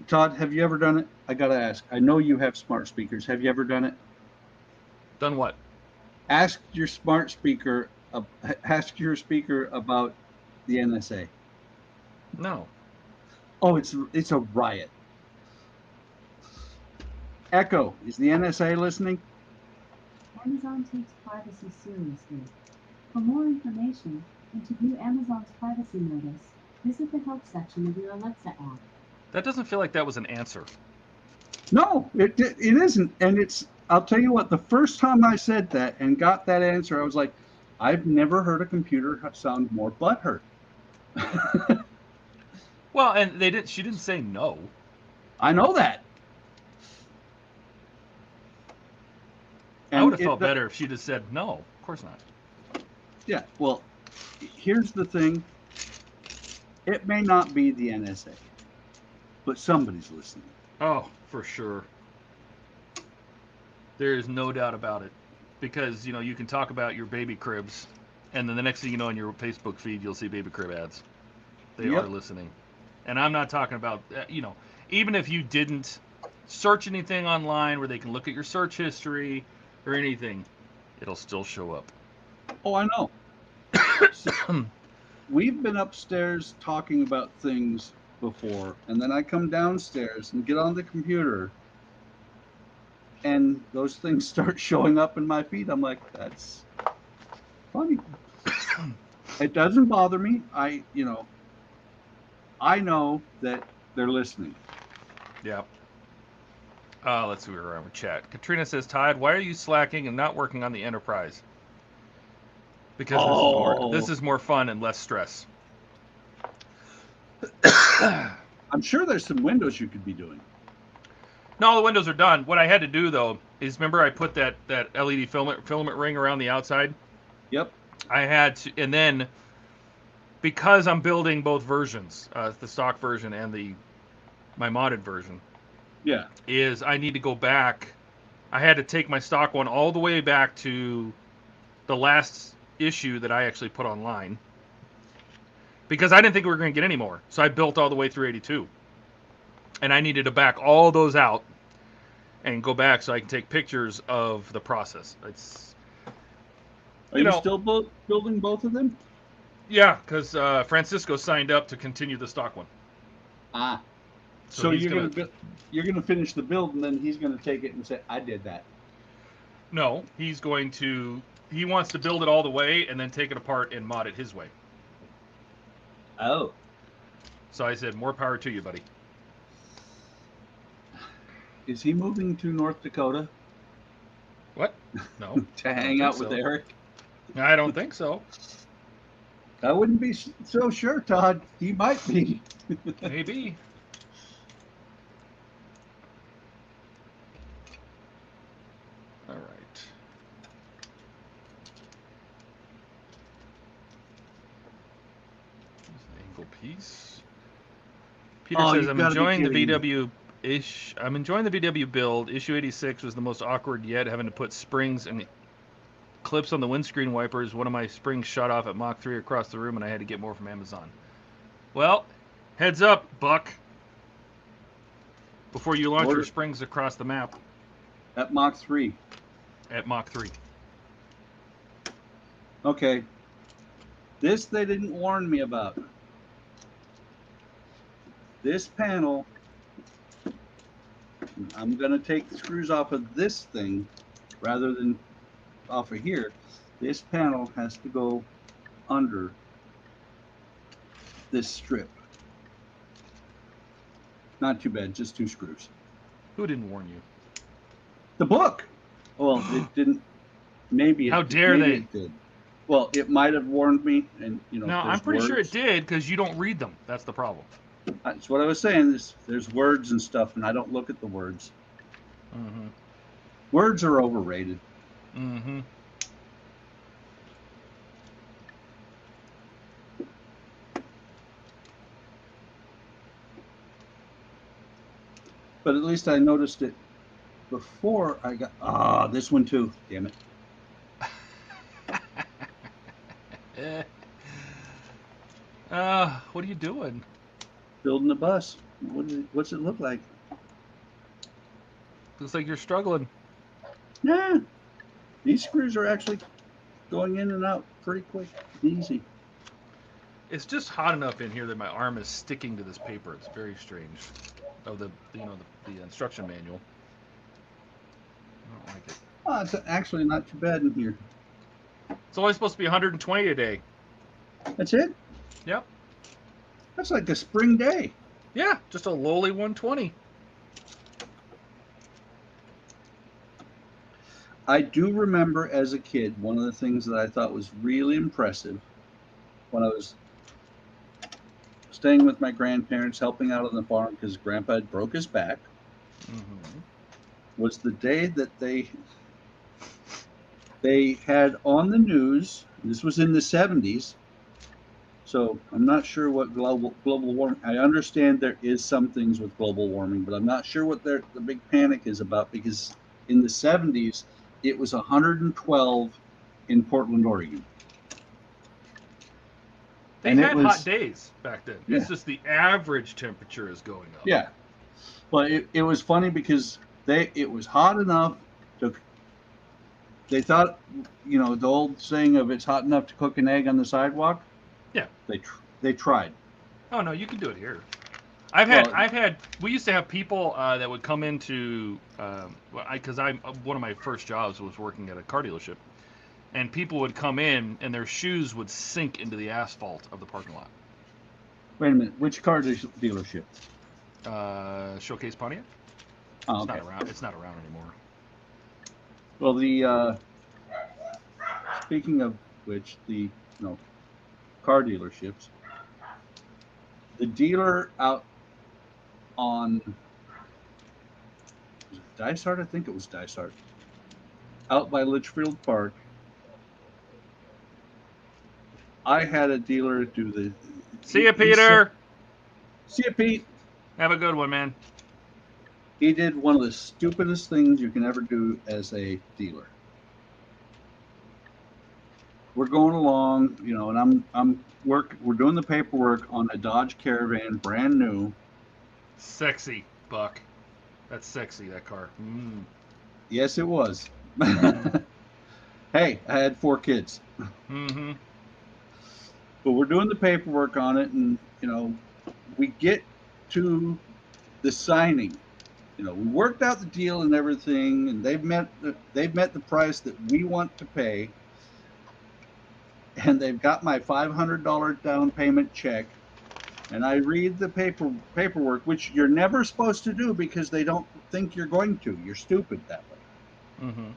Todd, have you ever done it? I gotta ask. I know you have smart speakers. Have you ever done it? Done what? Ask your smart speaker. Ask your speaker about the NSA. No. Oh, it's a riot. Echo, is the NSA listening? Amazon takes privacy seriously. For more information and to view Amazon's privacy notice, visit the help section of your Alexa app. That doesn't feel like that was an answer. No, it isn't. And it's, I'll tell you what, the first time I said that and got that answer, I was like, I've never heard a computer sound more butthurt. Well, and she didn't say no. I know that. I would have felt better if she'd have said no. Of course not. Yeah, well, here's the thing. It may not be the NSA, but somebody's listening. Oh, for sure. There is no doubt about it. Because, you can talk about your baby cribs, and then the next thing you know on your Facebook feed, you'll see baby crib ads. They are listening. And I'm not talking about, even if you didn't search anything online where they can look at your search history or anything, it'll still show up. Oh, I know. So, we've been upstairs talking about things before, and then I come downstairs and get on the computer, and those things start showing up in my feed. I'm like, that's funny. It doesn't bother me. I know that they're listening. Yeah. Let's see where we're at with chat. Katrina says, Todd, why are you slacking and not working on the Enterprise? Because this is more fun and less stress. I'm sure there's some windows you could be doing. No, the windows are done. What I had to do, though, is remember I put that LED filament ring around the outside? Yep. I had to, and then because I'm building both versions, the stock version and my modded version, is I need to go back. I had to take my stock one all the way back to the last issue that I actually put online because I didn't think we were going to get any more. So I built all the way through 82. And I needed to back all those out and go back so I can take pictures of the process. Are you still building both of them? Yeah, because Francisco signed up to continue the stock one. Ah. So you're gonna finish the build, and then he's gonna take it and say, "I did that." No, he wants to build it all the way and then take it apart and mod it his way. Oh. So I said, more power to you, buddy. Is he moving to North Dakota? What? No. To hang out with Eric? I don't think so. I wouldn't be so sure, Todd. He might be. Maybe. All right. Angle piece. Peter says, I'm enjoying the VW I'm enjoying the VW build. Issue 86 was the most awkward yet, having to put springs and clips on the windscreen wipers. One of my springs shot off at Mach 3 across the room, and I had to get more from Amazon. Well, heads up, Buck. Before you launch your springs across the map. At Mach 3. At Mach 3. Okay. This they didn't warn me about. This panel, I'm going to take the screws off of this thing rather than off of here. This panel has to go under this strip. Not too bad, just 2 screws. Who didn't warn you? The book. Well, it didn't. Maybe. How dare they? It did. Well, it might have warned me, and you know. No, I'm pretty sure it did because you don't read them. That's the problem. That's what I was saying. There's words and stuff, and I don't look at the words. Mm-hmm. Words are overrated. Mm-hmm. But at least I noticed it before I got. This one too. Damn it. What are you doing? Building a bus. What's it look like? Looks like you're struggling. Yeah. These screws are actually going in and out pretty quick. Easy. It's just hot enough in here that my arm is sticking to this paper. It's very strange. Oh, the instruction manual. I don't like it. Oh, it's actually not too bad in here. It's only supposed to be 120 a day. That's it? Yep. That's like a spring day. Yeah, just a lowly 120. I do remember as a kid, one of the things that I thought was really impressive when I was staying with my grandparents, helping out on the farm because Grandpa had broke his back, was the day that they had on the news, this was in the 70s, so I'm not sure what global warming, I understand there is some things with global warming, but I'm not sure what the big panic is about, because in the 70s, it was 112 in Portland, Oregon. They had hot days back then. Yeah. It's just the average temperature is going up. Yeah. But it was funny because it was hot enough to, they thought, you know, the old saying of it's hot enough to cook an egg on the sidewalk. Yeah. They tried. Oh no, you can do it here. We used to have people that would come into, because one of my first jobs was working at a car dealership, and people would come in and their shoes would sink into the asphalt of the parking lot. Wait a minute, which car dealership? Showcase Pontiac. Oh, it's okay. not around. It's not around anymore. Well, the speaking of which, the car dealerships, the dealer out on Dysart, I think it was Dysart, out by Litchfield Park. I had a dealer do the. See ya, Peter. See ya, Pete. Have a good one, man. He did one of the stupidest things you can ever do as a dealer. We're going along, and we're doing the paperwork on a Dodge Caravan, brand new. Sexy, Buck. That's sexy, that car. Yes, it was. Hey, I had 4 kids. Mm-hmm. But we're doing the paperwork on it, and we get to the signing. We worked out the deal and everything, and they've met the price that we want to pay, and they've got my $500 down payment check. And I read the paperwork, which you're never supposed to do because they don't think you're going to. You're stupid that way. Mm-hmm.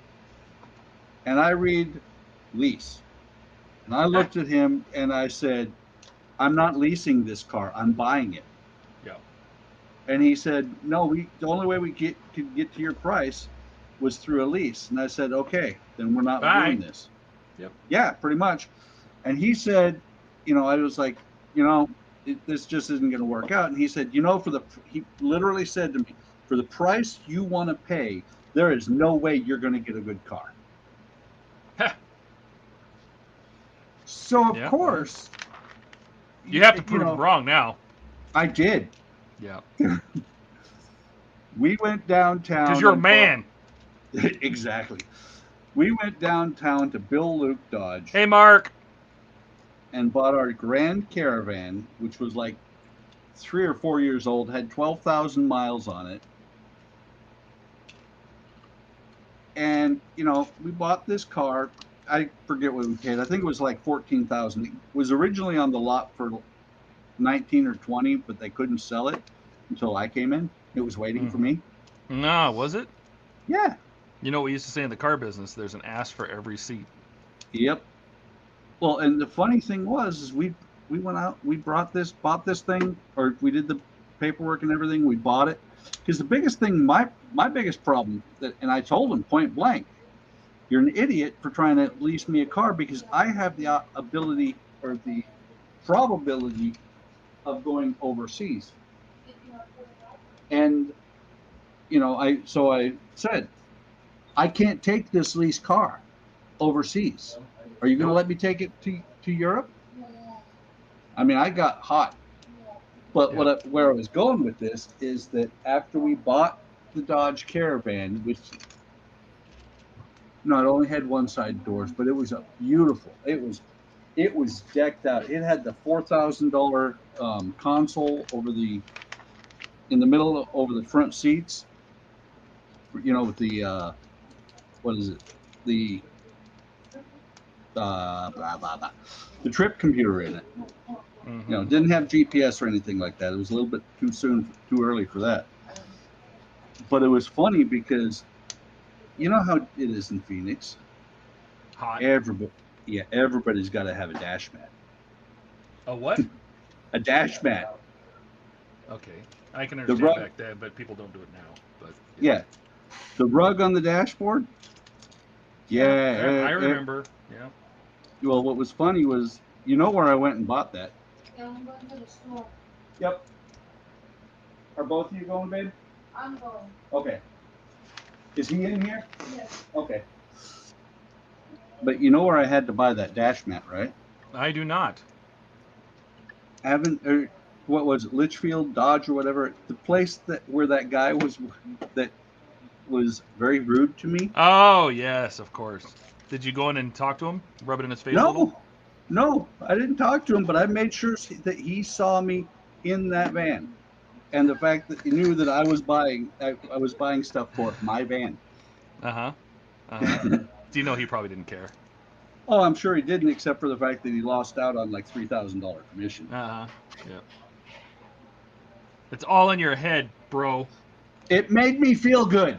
And I read lease. And I looked at him and I said, I'm not leasing this car. I'm buying it. Yeah. And he said, no, the only way we could get to your price was through a lease. And I said, okay, then we're not Bye. doing this. Yep. Yeah, pretty much. And he said, I was like, this just isn't going to work out. And he said, he literally said to me, for the price you want to pay, there is no way you're going to get a good car. So of course, you have to prove him wrong now. I did. Yeah. We went downtown. Because you're a man. Exactly. We went downtown to Bill Luke Dodge. Hey, Mark. And bought our Grand Caravan, which was like 3 or 4 years old, had 12,000 miles on it. And, we bought this car. I forget what we paid. I think it was like $14,000. It was originally on the lot for 19 or 20, but they couldn't sell it until I came in. It was waiting for me. No, was it? Yeah. You know what we used to say in the car business? There's an ass for every seat. Yep. Well, and the funny thing was, we went out, we bought this thing, or we did the paperwork and everything. We bought it because the biggest thing, my biggest problem, and I told him point blank, you're an idiot for trying to lease me a car because I have the ability or the probability of going overseas. And, I said, I can't take this leased car overseas. Are you going to let me take it to Europe? I mean, I got hot. But where I was going with this is that after we bought the Dodge Caravan, which it only had one side doors, but it was beautiful. It was decked out. It had the $4,000 console in the middle over the front seats. With the what is it? The the trip computer in it. Mm-hmm. Didn't have GPS or anything like that. It was a little bit too early for that. But it was funny because you know how it is in Phoenix. Hot. Everybody's got to have a dash mat. A what? A dash mat. Okay, I can understand back then, but people don't do it now. But yeah. The rug on the dashboard. Yeah, I remember. Yeah. Well, what was funny was, where I went and bought that. Yeah, I'm going to the store. Yep. Are both of you going, babe? I'm going. Okay. Is he in here? Yes. Okay. But you know where I had to buy that dash mat, right? I do not. What was it, Litchfield Dodge or whatever? The place where that guy was very rude to me. Oh yes, of course. Did you go in and talk to him? Rub it in his face a little? No, I didn't talk to him, but I made sure that he saw me in that van, and the fact that he knew that I was buying stuff for my van. Do you know he probably didn't care? Oh, I'm sure he didn't, except for the fact that he lost out on like $3,000 commission. Yeah. It's all in your head, bro. It made me feel good.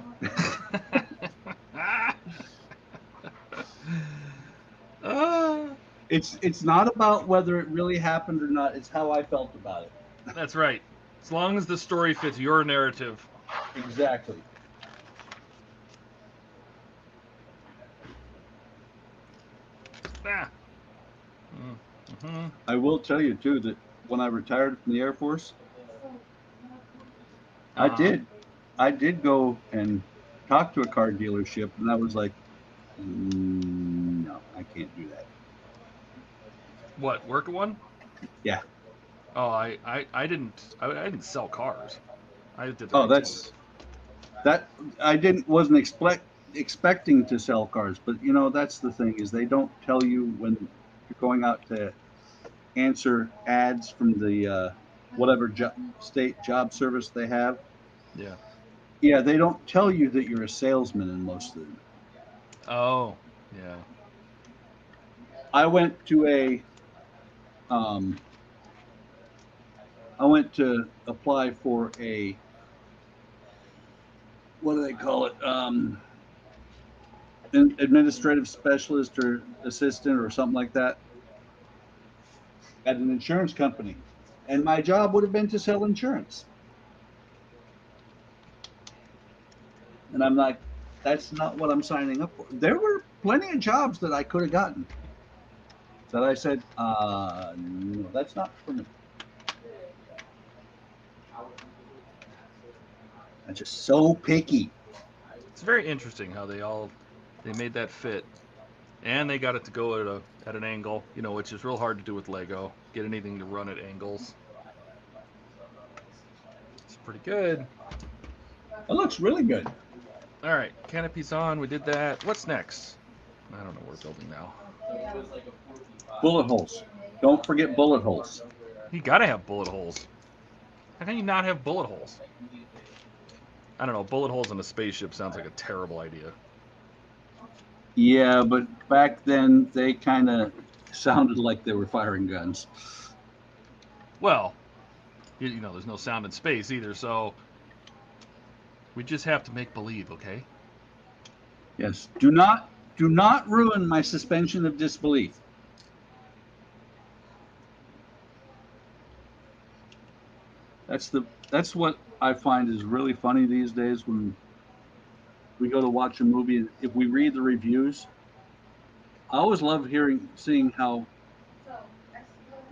It's not about whether it really happened or not. It's how I felt about it. That's right. As long as the story fits your narrative. Exactly. Mm-hmm. I will tell you too that when I retired from the Air Force, I did go and talk to a car dealership, and I was like, no, I can't do that. What, work at one? Yeah. Oh, I didn't sell cars. I did. Wasn't expecting to sell cars, but that's the thing is they don't tell you when you're going out to answer ads from the whatever state job service they have. Yeah. Yeah, they don't tell you that you're a salesman in most of them. Oh, yeah. I went to apply for a, what do they call it? An administrative specialist or assistant or something like that. at an insurance company, and my job would have been to sell insurance. And I'm like, that's not what I'm signing up for. There were plenty of jobs that I could have gotten that I said, no, that's not for me. I'm just so picky. It's very interesting how they made that fit, and they got it to go at an angle, you know, which is real hard to do with Lego. Get anything to run at angles. It's pretty good. It looks really good. All right, canopies on. We did that. What's next? I don't know. We're building now. Bullet holes. Don't forget bullet holes. You gotta have bullet holes. How can you not have bullet holes? I don't know. Bullet holes in a spaceship sounds like a terrible idea. Yeah, but back then they kind of sounded like they were firing guns. Well, you know, there's no sound in space either, so we just have to make believe, okay? Yes. Do not ruin my suspension of disbelief. That's what I find is really funny these days when we go to watch a movie, and if we read the reviews, I always love seeing how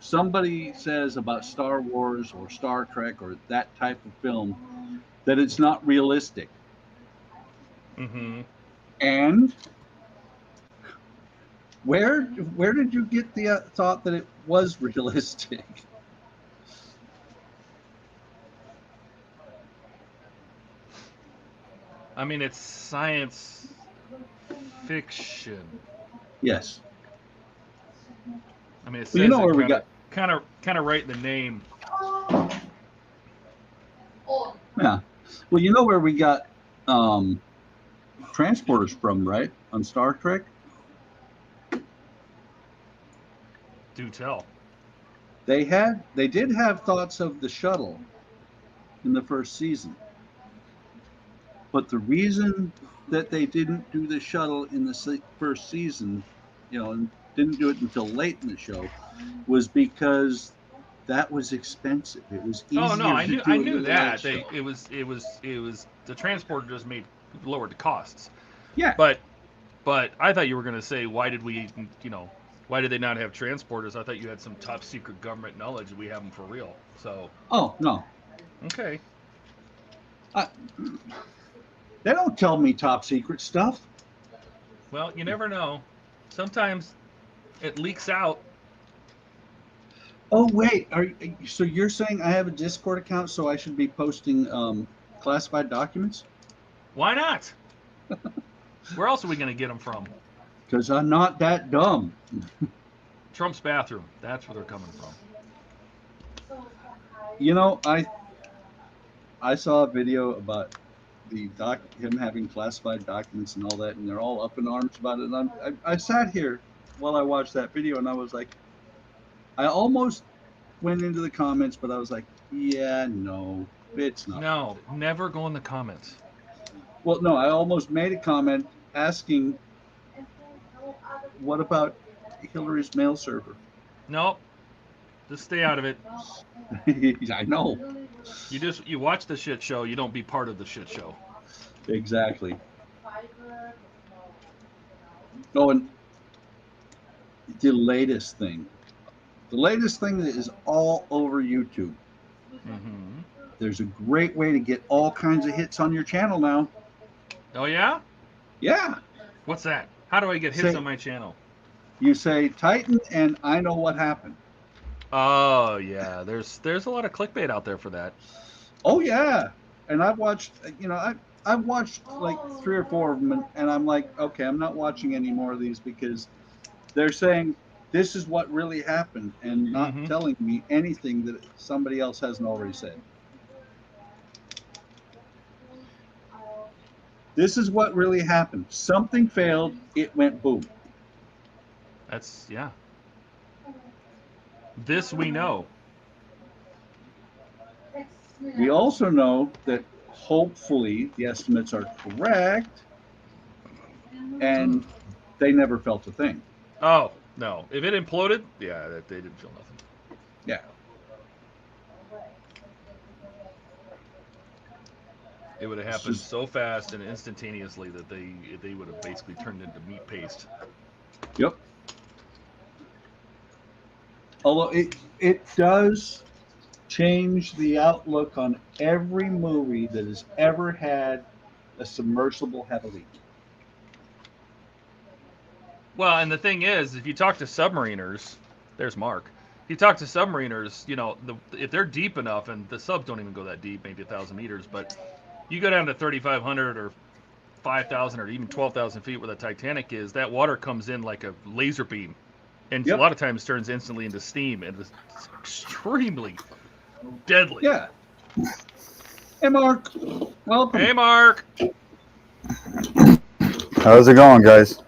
somebody says about Star Wars or Star Trek or that type of film that it's not realistic. Mm-hmm. And where did you get the thought that it was realistic? I mean, it's science fiction. Yes. I mean, it says Well, you know where we got kind of right in the name. Yeah. Well, you know where we got transporters from, right? On Star Trek. Do tell. They did have thoughts of the shuttle in the first season. But the reason that they didn't do the shuttle in the first season, you know, and didn't do it until late in the show, was because that was expensive. It was easier. Oh no, I knew that. It was the transporter just lowered the costs. Yeah. But I thought you were gonna say, why did they not have transporters? I thought you had some top secret government knowledge that we have them for real. So. Oh no. Okay. They don't tell me top secret stuff. Well, you never know. Sometimes it leaks out. Oh wait, so you're saying I have a Discord account, so I should be posting classified documents? Why not? Where else are we going to get them from? Because I'm not that dumb. Trump's bathroom. That's where they're coming from. You know, I saw a video about him having classified documents and all that, and they're all up in arms about it. And I sat here while I watched that video, and I was like, I almost went into the comments, but I was like, yeah, no, it's not. No, never go in the comments. Well, no, I almost made a comment asking, what about Hillary's mail server? Nope. Just stay out of it. I know. You watch the shit show, you don't be part of the shit show. Exactly. Oh, and the latest thing that is all over YouTube. Mm-hmm. There's a great way to get all kinds of hits on your channel now. Oh yeah? Yeah. What's that? How do I get hits on my channel? You say Titan and I know what happened. Oh yeah, there's a lot of clickbait out there for that. Oh yeah, and I've watched, you know, I've watched like 3 or 4 of them, and I'm like, okay, I'm not watching any more of these because they're saying this is what really happened and not telling me anything that somebody else hasn't already said. This is what really happened. Something failed. It went boom. That's, yeah. This we know. We also know that hopefully the estimates are correct and they never felt a thing. Oh, no. If it imploded, yeah, they didn't feel nothing. Yeah. It would have happened so fast and instantaneously that they would have basically turned into meat paste. Yep. Although it does change the outlook on every movie that has ever had a submersible have a leak. Well, and the thing is, if you talk to submariners, there's Mark. If you talk to submariners, you know, if they're deep enough, and the subs don't even go that deep, maybe 1,000 meters, but you go down to 3,500 or 5,000 or even 12,000 feet where the Titanic is, that water comes in like a laser beam. And Yep. a lot of times turns instantly into steam, and it's extremely deadly. Yeah. Hey, Mark. Welcome. Hey, Mark. How's it going, guys?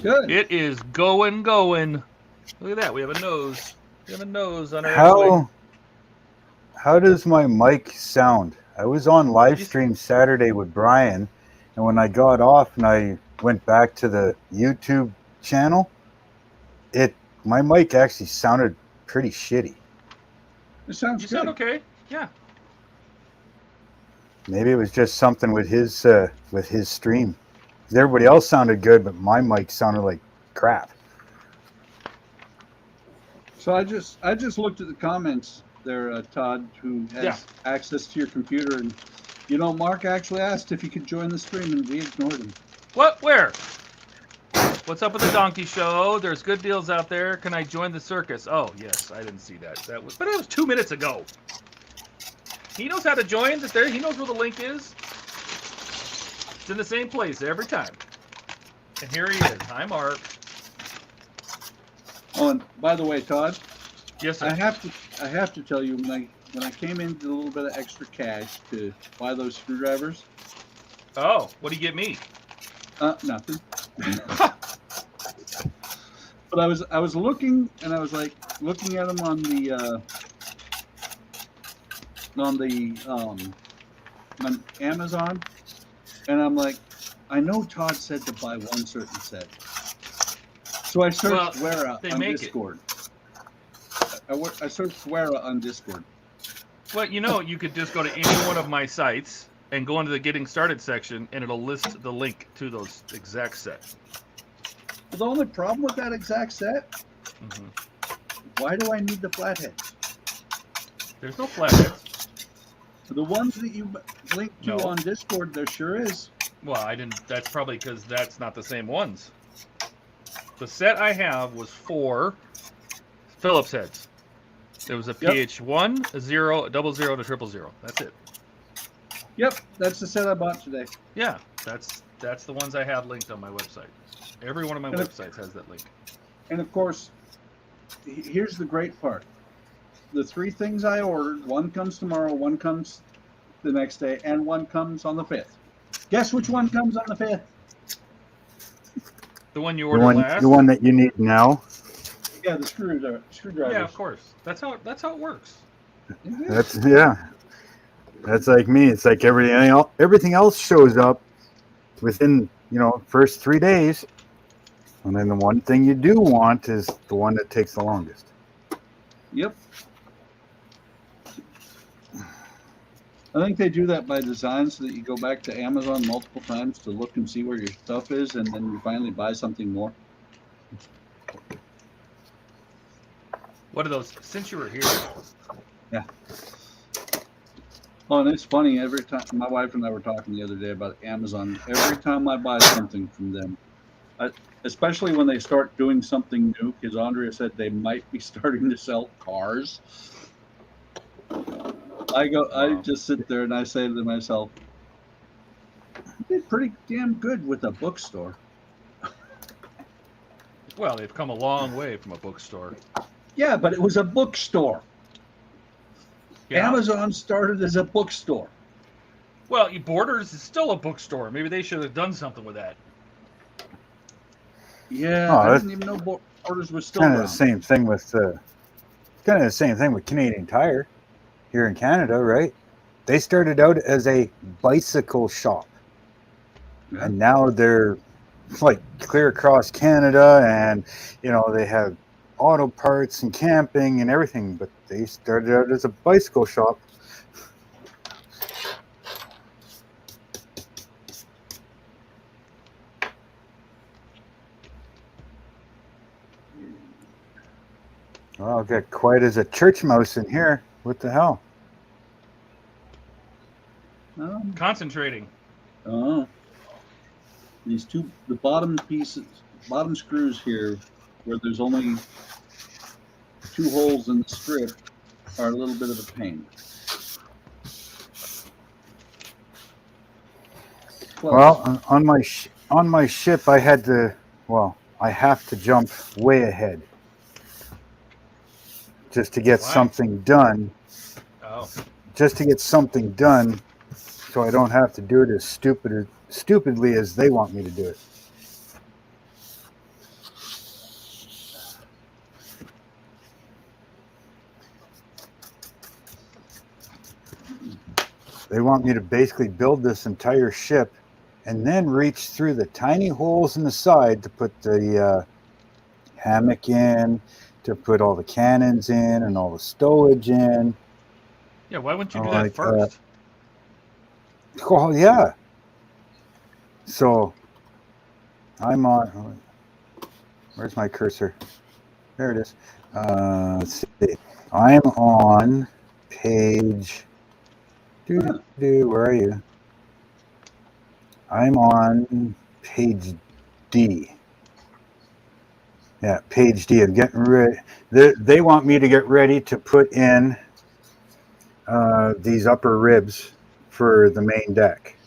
Good. It is going. Look at that. We have a nose. We have a nose on our X-Wing. How does my mic sound? I was on Livestream Saturday with Brian, and when I got off and I went back to the YouTube channel, my mic actually sounded pretty shitty. It sounds You good. sound okay. Yeah. Maybe it was just something with his stream. 'Cause everybody else sounded good, but my mic sounded like crap. So I just looked at the comments there, Todd, who has access to your computer, and you know, Mark actually asked if he could join the stream, and we ignored him. What? Where? What's up with the donkey show? There's good deals out there. Can I join the circus? Oh, yes. I didn't see that. But it was 2 minutes ago. He knows how to join. He knows where the link is. It's in the same place every time. And here he is. Hi, Mark. Oh, and by the way, Todd, Yes, sir. I have to tell you, when I came in with a little bit of extra cash to buy those screwdrivers. Oh, what do you get me? Nothing. But I was looking, and I was like looking at them on Amazon, and I'm like, I know Todd said to buy one certain set. So I searched Wera on Discord. I searched Wera on Discord. Well, you know, you could just go to any one of my sites and go into the Getting Started section, and it'll list the link to those exact sets. The only problem with that exact set, why do I need the flatheads? There's no flatheads. The ones that you linked to on Discord, there sure is. Well, I didn't. That's probably because that's not the same ones. The set I have was 4 Phillips heads. There was a PH1, a 0, a 00, and a 000. That's it. Yep, that's the set I bought today. Yeah, that's the ones I have linked on my website. Every one of my websites has that link. And of course, here's the great part. The 3 things I ordered, one comes tomorrow, one comes the next day, and one comes on the 5th. Guess which one comes on the 5th? The one you ordered last? The one that you need now? Yeah, the screwdrivers. Yeah, of course. That's how it works. That's like me. It's like everything else shows up within, first 3 days. And then the one thing you do want is the one that takes the longest. Yep. I think they do that by design so that you go back to Amazon multiple times to look and see where your stuff is, and then you finally buy something more. What are those? Since you were here. Yeah. Oh, and it's funny, every time, my wife and I were talking the other day about Amazon, every time I buy something from them, especially when they start doing something new, because Andrea said they might be starting to sell cars. I just sit there and I say to myself, you did pretty damn good with a bookstore. Well, they've come a long way from a bookstore. Yeah, but it was a bookstore. Yeah. Amazon started as a bookstore. Well, Borders is still a bookstore. Maybe they should have done something with that. Yeah, I didn't even know Borders was still kind of around. the same thing with Canadian Tire here in Canada, right? They started out as a bicycle shop, and now they're like clear across Canada, and they have auto parts and camping and everything, but they started out as a bicycle shop. Well, I'll get quiet as a church mouse in here. What the hell? Concentrating. Oh. These two, the bottom pieces, bottom screws here, where there's only 2 holes in the strip, are a little bit of a pain. Well, on my ship, I had to. Well, I have to jump way ahead just to get Why? something done. Oh. Just to get something done, so I don't have to do it as stupidly as they want me to do it. They want me to basically build this entire ship and then reach through the tiny holes in the side to put the hammock in, to put all the cannons in and all the stowage in. Yeah, why wouldn't you do that first? Oh, yeah. So I'm on, where's my cursor? There it is. Let's see. I'm on page, where are you? I'm on page D. Yeah, page D. I'm getting ready. They want me to get ready to put in these upper ribs for the main deck.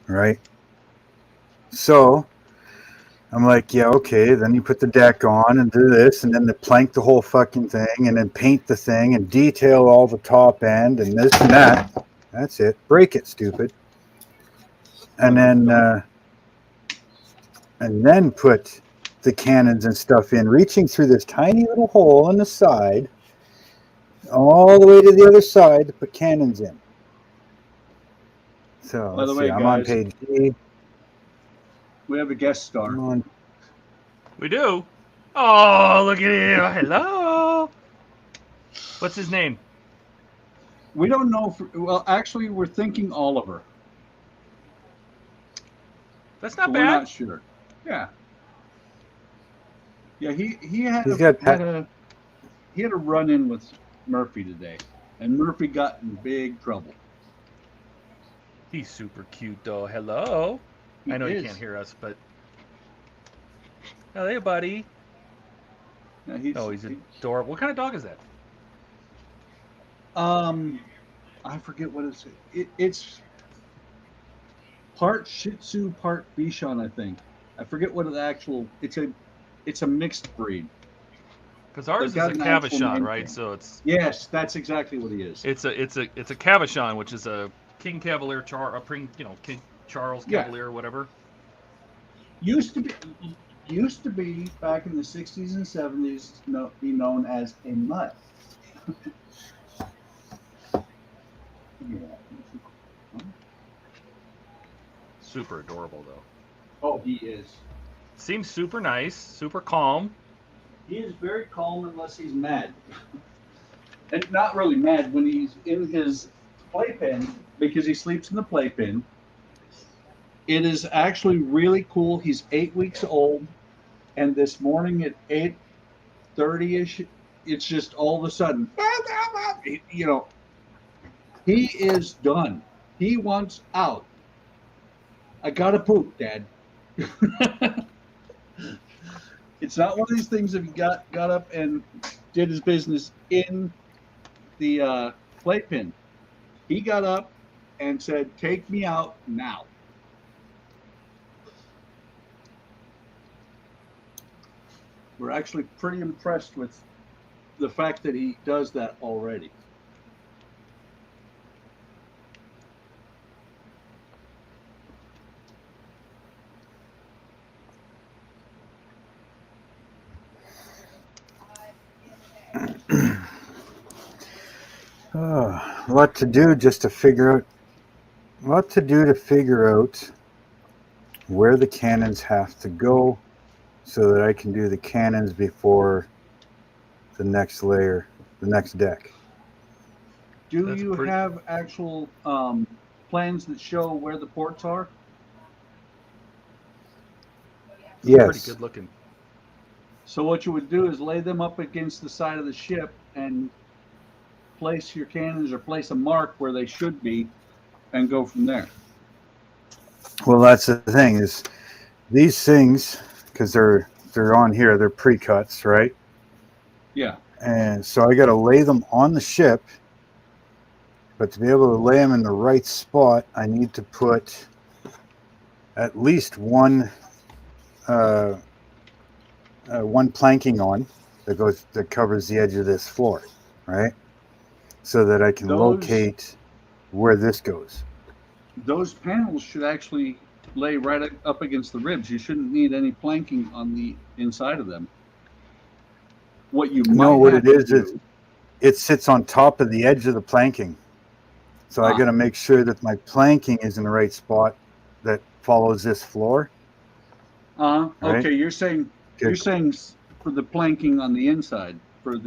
Right? So I'm like, yeah, okay. Then you put the deck on and do this, and then they plank the whole fucking thing, and then paint the thing, and detail all the top end, and this and that. That's it. Break it, stupid. And then put the cannons and stuff in, reaching through this tiny little hole in the side, all the way to the other side to put cannons in. So By the way, I'm on guys, page D. we have a guest star. I'm on. We do? Oh, look at you. Hello. What's his name? We don't know. Well, actually, we're thinking Oliver. That's not But bad. we're not sure. Yeah. Yeah, he had He's got he had a run-in with Murphy today, and Murphy got in big trouble. He's super cute, though. Hello. I know He you is. can't hear us, but... Oh, hey, buddy. Yeah, He's adorable. What kind of dog is that? I forget what it's part Shih Tzu, part Bichon, I think. I forget what the actual. It's a mixed breed. Because ours is They've a got an actual Cavachon, name right? for it. So it's That's exactly what he is. it's a Cavachon, which is a King Cavalier King Charles Yeah. Cavalier, whatever. Used to be back in the 60s and 70s, be known as a mutt. Super adorable, though. Oh, he is. Seems super nice, super calm. He is very calm unless he's mad. And not really mad when he's in his playpen, because he sleeps in the playpen. It is actually really cool. He's 8 weeks old, and this morning at 8:30ish, it's just all of a sudden, you know, he is done. He wants out. I gotta poop, Dad. It's not one of these things that he got up and did his business in the playpen. He got up and said, "Take me out now." We're actually pretty impressed with the fact that he does that already. A lot to do just to figure out. A lot to do to figure out where the cannons have to go, so that I can do the cannons before the next layer, the next deck. Do That's you pretty- have actual plans that show where the ports are? Pretty Yes. good looking. So what you would do is lay them up against the side of the ship and place your cannons or place a mark where they should be and go from there. Well, that's the thing is these things, because they're on here, they're pre-cuts, right? Yeah. And so I got to lay them on the ship, but to be able to lay them in the right spot, I need to put at least one planking on that covers the edge of this floor, right? So that I can locate where this goes. Those panels should actually lay right up against the ribs. You shouldn't need any planking on the inside of them. What you might No, what have it is to do, it sits on top of the edge of the planking. So I got to make sure that my planking is in the right spot that follows this floor. right? Right? Okay, you're saying for the planking on the inside, when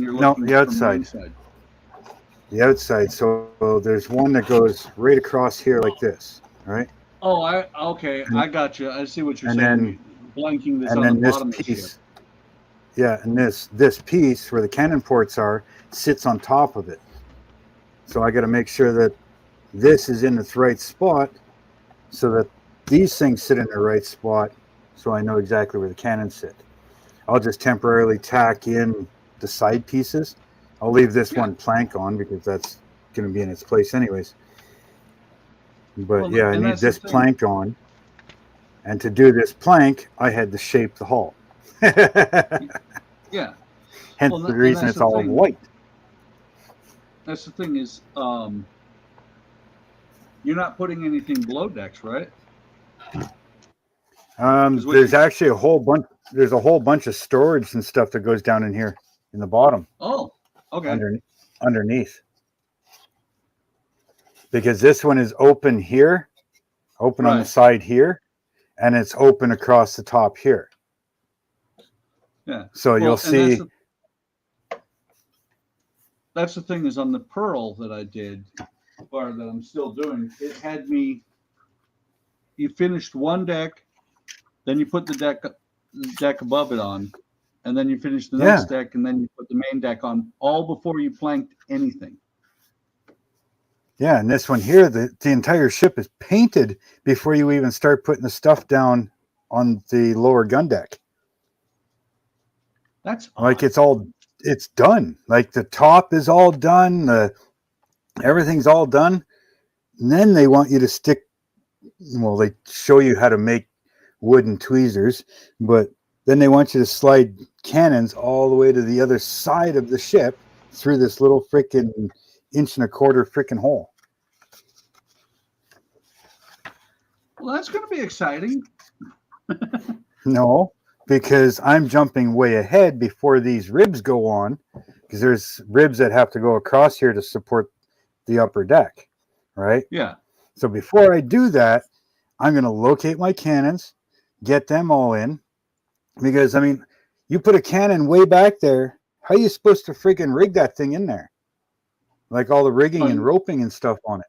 you're No, looking the from outside. the inside. The outside. So there's one that goes right across here like this, right? Oh, I got you. I see what you're And saying. then- Blanking that's And on the then this bottom of the ship. piece, yeah, and this piece where the cannon ports are sits on top of it. So I got to make sure that this is in its right spot, so that these things sit in the right spot, so I know exactly where the cannons sit. I'll just temporarily tack in the side pieces. I'll leave this one plank on because that's going to be in its place anyways. But Well, yeah, I and need that's the this thing. plank on. And to do this plank, I had to shape the hull. Yeah. Hence Well, the and reason that's it's the all thing. white. That's the thing is, you're not putting anything below decks, right? what There's you- actually a whole bunch. There's a whole bunch of storage and stuff that goes down in here in the bottom Oh, okay. underneath. Because this one is open here, open on the Right. side here, and it's open across the top here. Yeah. So Well, you'll and see. That's the thing is on the Pearl that I did, or that I'm still doing, it had me, you finished one deck, then you put the deck above it on, and then you finish the next deck, and then you put the main deck on, all before you planked anything. Yeah, and this one here, the entire ship is painted before you even start putting the stuff down on the lower gun deck. That's Like odd. it's done. Like the top is all done, everything's all done. And then they want you to stick, well, they show you how to make wooden tweezers, but then they want you to slide cannons all the way to the other side of the ship through this little freaking 1.25 freaking hole. Well, that's going to be exciting. No, because I'm jumping way ahead before these ribs go on, because there's ribs that have to go across here to support the upper deck, right? Yeah. So before I do that, I'm going to locate my cannons, get them all in, because, I mean, you put a cannon way back there, how are you supposed to freaking rig that thing in there? Like all the rigging and roping and stuff on it.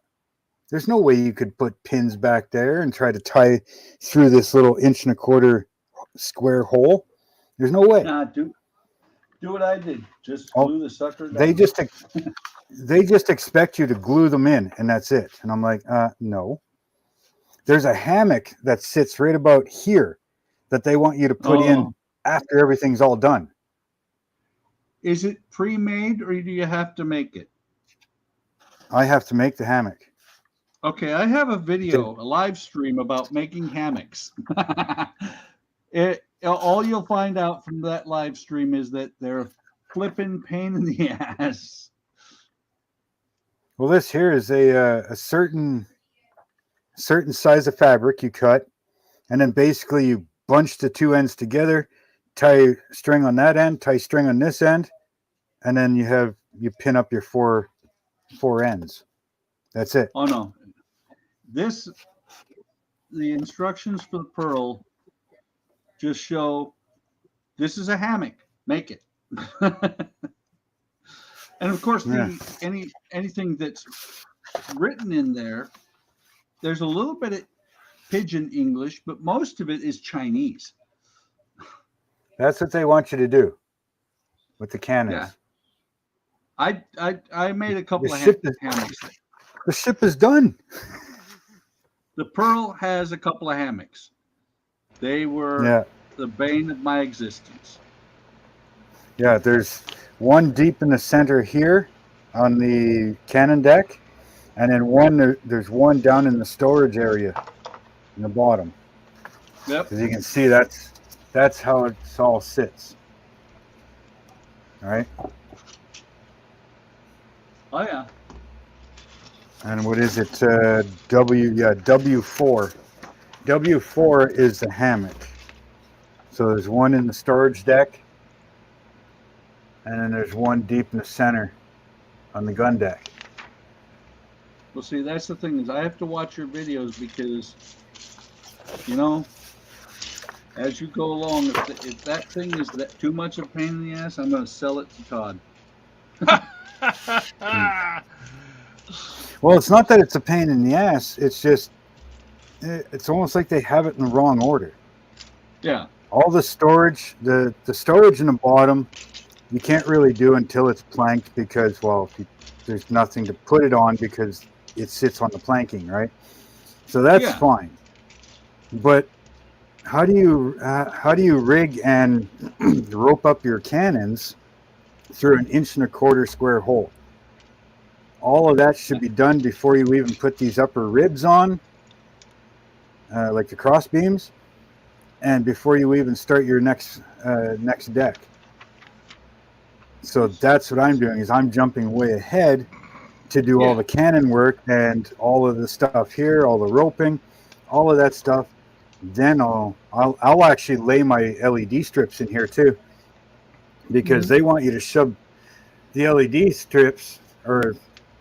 There's no way you could put pins back there and try to tie through this little 1.25 square hole. There's no way. Nah, do what I did. Just glue the sucker down. They just expect you to glue them in, and that's it. And I'm like, no. There's a hammock that sits right about here that they want you to put in after everything's all done. Is it pre-made, or do you have to make it? I have to make the hammock. Okay, I have a video, a live stream about making hammocks. All you'll find out from that live stream is that they're a flipping pain in the ass. Well, this here is a certain size of fabric you cut, and then basically you bunch the two ends together, tie string on that end, tie string on this end, and then you pin up your four ends. That's it. Oh no. The instructions for the Pearl just show this is a hammock. Make it. And of course, Yeah. anything that's written in there, there's a little bit of Pidgin English, but most of it is Chinese. That's what they want you to do with the cannons. Yeah. I made a couple The of ship is- hammocks. The ship is done. The Pearl has a couple of hammocks. They were Yeah. the bane of my existence. Yeah, there's one deep in the center here on the cannon deck, and then there's one down in the storage area in the bottom. Yep. As you can see, that's how it all sits. All right. Oh yeah. And what is it? W4. W4 is the hammock. So there's one in the storage deck, and then there's one deep in the center on the gun deck. Well, see, that's the thing is I have to watch your videos because, you know, as you go along, if that thing is too much of a pain in the ass, I'm going to sell it to Todd. Well, it's not that it's a pain in the ass. It's just, it's almost like they have it in the wrong order. Yeah. All the storage, the storage in the bottom, you can't really do until it's planked because, well, there's nothing to put it on because it sits on the planking, right? So that's fine. But how do you rig and rope up your cannons through an 1.25 inch square hole? All of that should be done before you even put these upper ribs on, like the cross beams, and before you even start your next deck. So that's what I'm doing, is I'm jumping way ahead to do all the cannon work and all of the stuff here, all the roping, all of that stuff. Then I'll actually lay my LED strips in here too, because they want you to shove the LED strips, or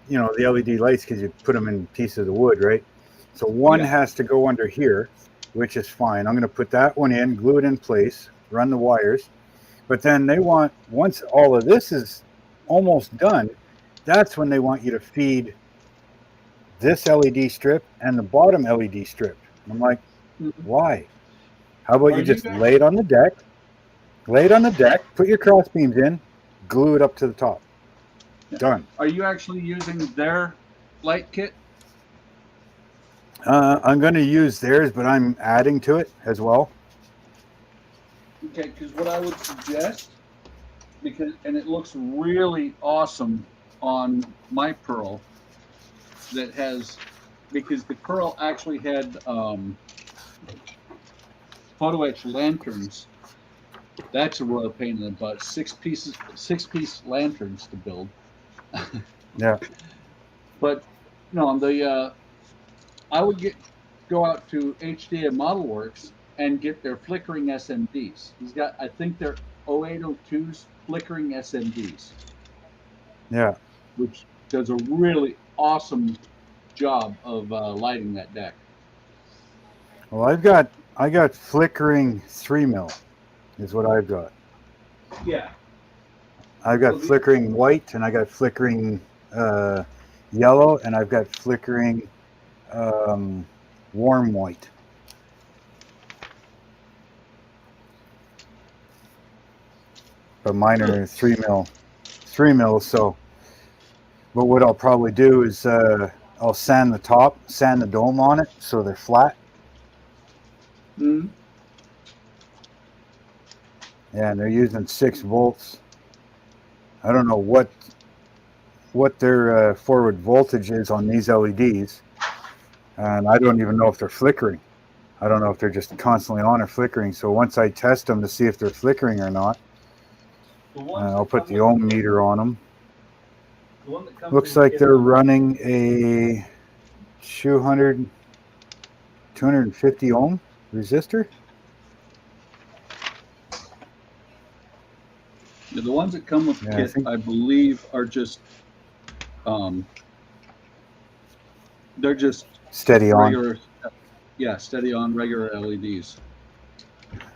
you know, the LED lights, because you put them in pieces of wood, right? So one has to go under here, which is fine. I'm going to put that one in, glue it in place, run the wires. But then they want, once all of this is almost done, that's when they want you to feed this LED strip and the bottom LED strip. I'm like, why? How about you just lay it on the deck, put your cross beams in, glue it up to the top. Done. Are you actually using their light kit? I'm going to use theirs, but I'm adding to it as well. Okay, because what I would suggest, and it looks really awesome on my Pearl, that has, because the Pearl actually had photo etch lanterns. That's a royal pain in the butt. 6-piece lanterns to build. Yeah. But no, I would go out to HTM Model Works and get their flickering SMDs. He's got, I think they're 0802's flickering SMDs. Yeah. Which does a really awesome job of lighting that deck. Well, I got flickering 3mm is what I've got. Yeah. I've got flickering white, and I got flickering yellow, and I've got flickering warm white. But mine are 3mm. So, but what I'll probably do is I'll sand the dome on it so they're flat. Mm-hmm. Yeah, and they're using 6 volts. I don't know what their forward voltage is on these LEDs, and I don't even know if they're flickering. I don't know if they're just constantly on or flickering. So once I test them to see if they're flickering or not, I'll put the ohm meter on them. Looks like they're running a 250 ohm resistor. Yeah, the ones that come with the kit, I believe, are just they're just steady regular, on. Yeah, steady on regular LEDs.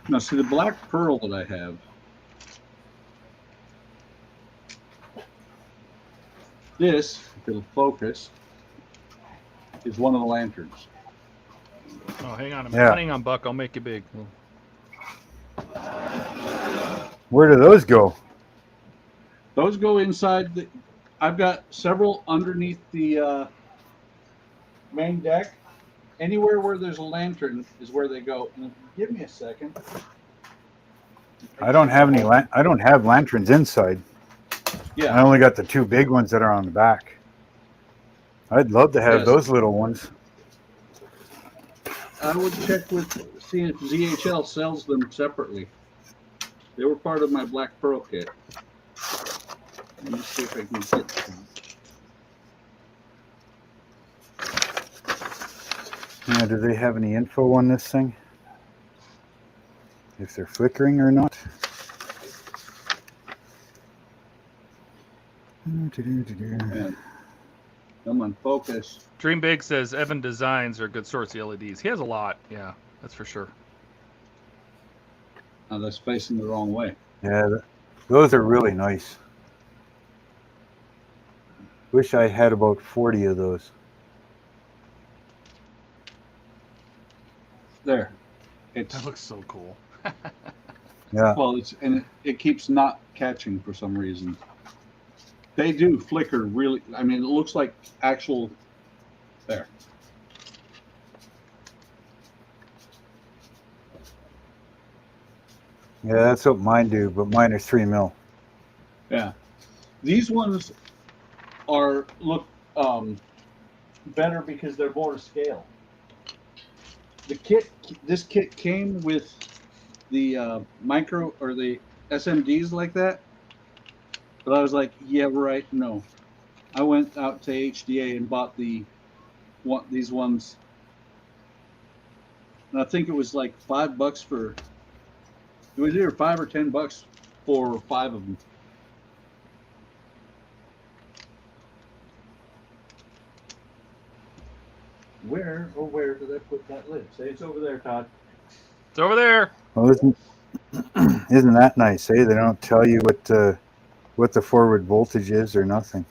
Now, see the black Pearl that I have. This, if it'll focus, is one of the lanterns. Oh, hang on a minute. Yeah. Hang on, Buck. I'll make you big. Where do those go? Those go inside the. I've got several underneath the main deck. Anywhere where there's a lantern is where they go. And give me a second. I don't have any. I don't have lanterns inside. I Yeah, only got the two big ones that are on the back. I'd love to have Yes. those little ones. I would check with seeing if ZHL sells them separately. They were part of my Black Pearl kit. Let me see if I can get them. Now, do they have any info on this thing? If they're flickering or not? Man, come on, focus. Dream Big says Evan Designs are a good source of LEDs. He has a lot. Yeah, that's for sure. Now that's facing the wrong way. Yeah, those are really nice. Wish I had about 40 of those. There. It's That looks so cool. Yeah. well, it keeps not catching for some reason. They do flicker really. I mean, it looks like actual. There. Yeah, that's what mine do, but mine are 3 mil. Yeah. These ones look better because they're more to scale. This kit came with the micro or the SMDs like that, but I was like, yeah, right, no. I went out to HDA and bought these ones, and I think it was like $5 for. It was either $5 or $10 for 5 of them. Where did I put that lid? Say it's over there, Todd. It's over there. Well, isn't that nice, eh? They don't tell you what the forward voltage is or nothing.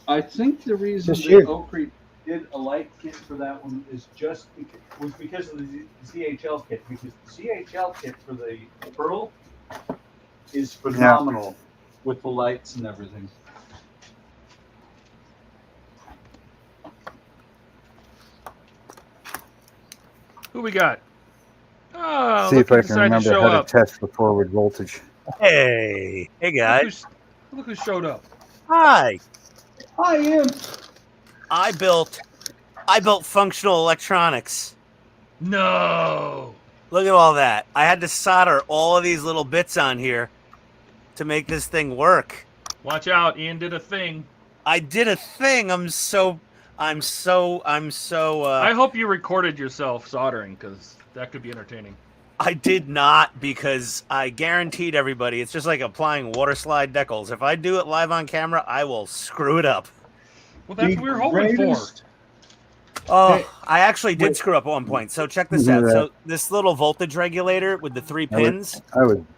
I think the reason Just that here. Oak Creek did a light kit for that one is because of the ZHL kit. Because the ZHL kit for the Pearl is phenomenal with the lights and everything. Who we got? Oh, See look if I who can decided to remember show how up. to test the forward voltage. Hey guys. Look who showed up. Hi. I am. I built functional electronics. No. Look at all that. I had to solder all of these little bits on here to make this thing work. Watch out. Ian did a thing. I did a thing. I'm so I hope you recorded yourself soldering, because that could be entertaining. I did not, because I guaranteed everybody it's just like applying water slide decals. If I do it live on camera, I will screw it up. Well, that's The what we were hoping greatest- Oh, Hey, I actually did wait. screw up at one point. So check this Yeah. out. So this little voltage regulator with the 3 I would- pins,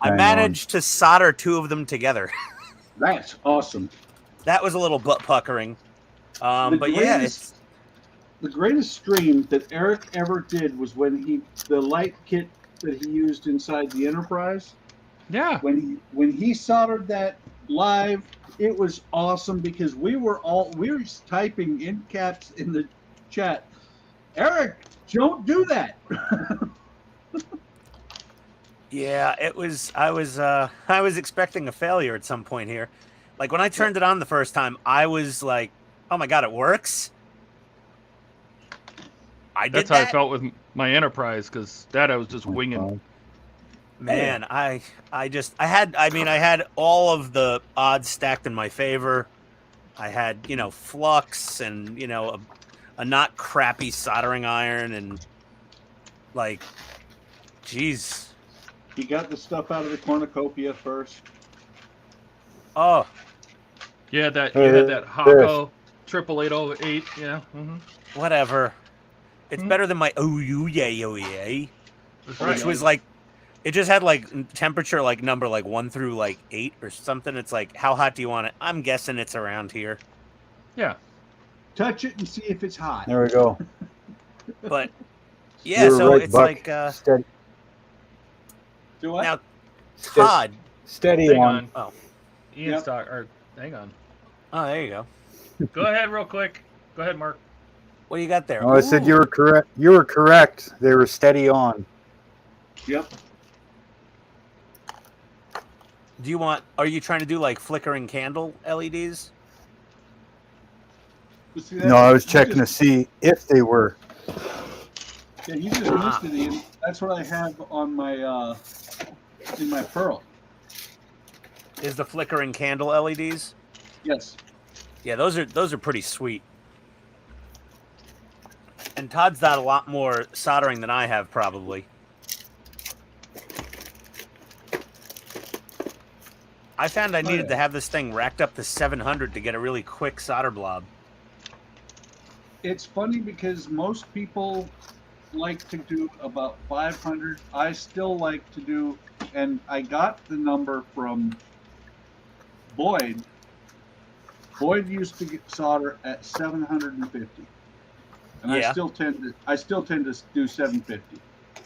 I bang managed to solder 2 of them together. That's awesome. That was a little butt puckering. But yeah, it's The greatest stream that Eric ever did was when the light kit that he used inside the Enterprise. Yeah. When he soldered that live, it was awesome because we were typing in caps in the chat. Eric, don't do that. yeah, it was. I was expecting a failure at some point here. Like when I turned it on the first time, I was like, "Oh my god, it works!" I did That's how I that. felt with my Enterprise, because that I was just winging. Man, I had all of the odds stacked in my favor. I had, flux and, a not crappy soldering iron and like, geez. He got the stuff out of the cornucopia first. Oh, You had that Hako 8808. Yeah. whatever. It's better than my oh yeah. That's Which right. was like, It just had like temperature like number like 1 through like 8 or something. It's like, how hot do you want it? I'm guessing it's around here. Yeah. Touch it and see if it's hot. There we go. But yeah, You're so right, it's Buck. like Steady, Do what? now Todd. steady Hang on. on. Oh. Ian Yep. Stock. Or hang on. Oh, there you go. Go ahead, real quick. Go ahead, Mark. What do you got there? Oh, I said Ooh. you were correct. You were correct. They were steady on. Yep. Do you want? Are you trying to do like flickering candle LEDs? But see, No, I was you checking to just- see if they were. Yeah, you just missed it, Ian. That's what I have on my in my Pearl. Is the flickering candle LEDs? Yes. Yeah, those are pretty sweet. And Todd's done a lot more soldering than I have, probably. I found I needed yeah. to have this thing racked up to 700 to get a really quick solder blob. It's funny because most people like to do about 500. I still like to do, and I got the number from Boyd. Boyd used to get solder at 750, and Yeah. I still tend to do 750.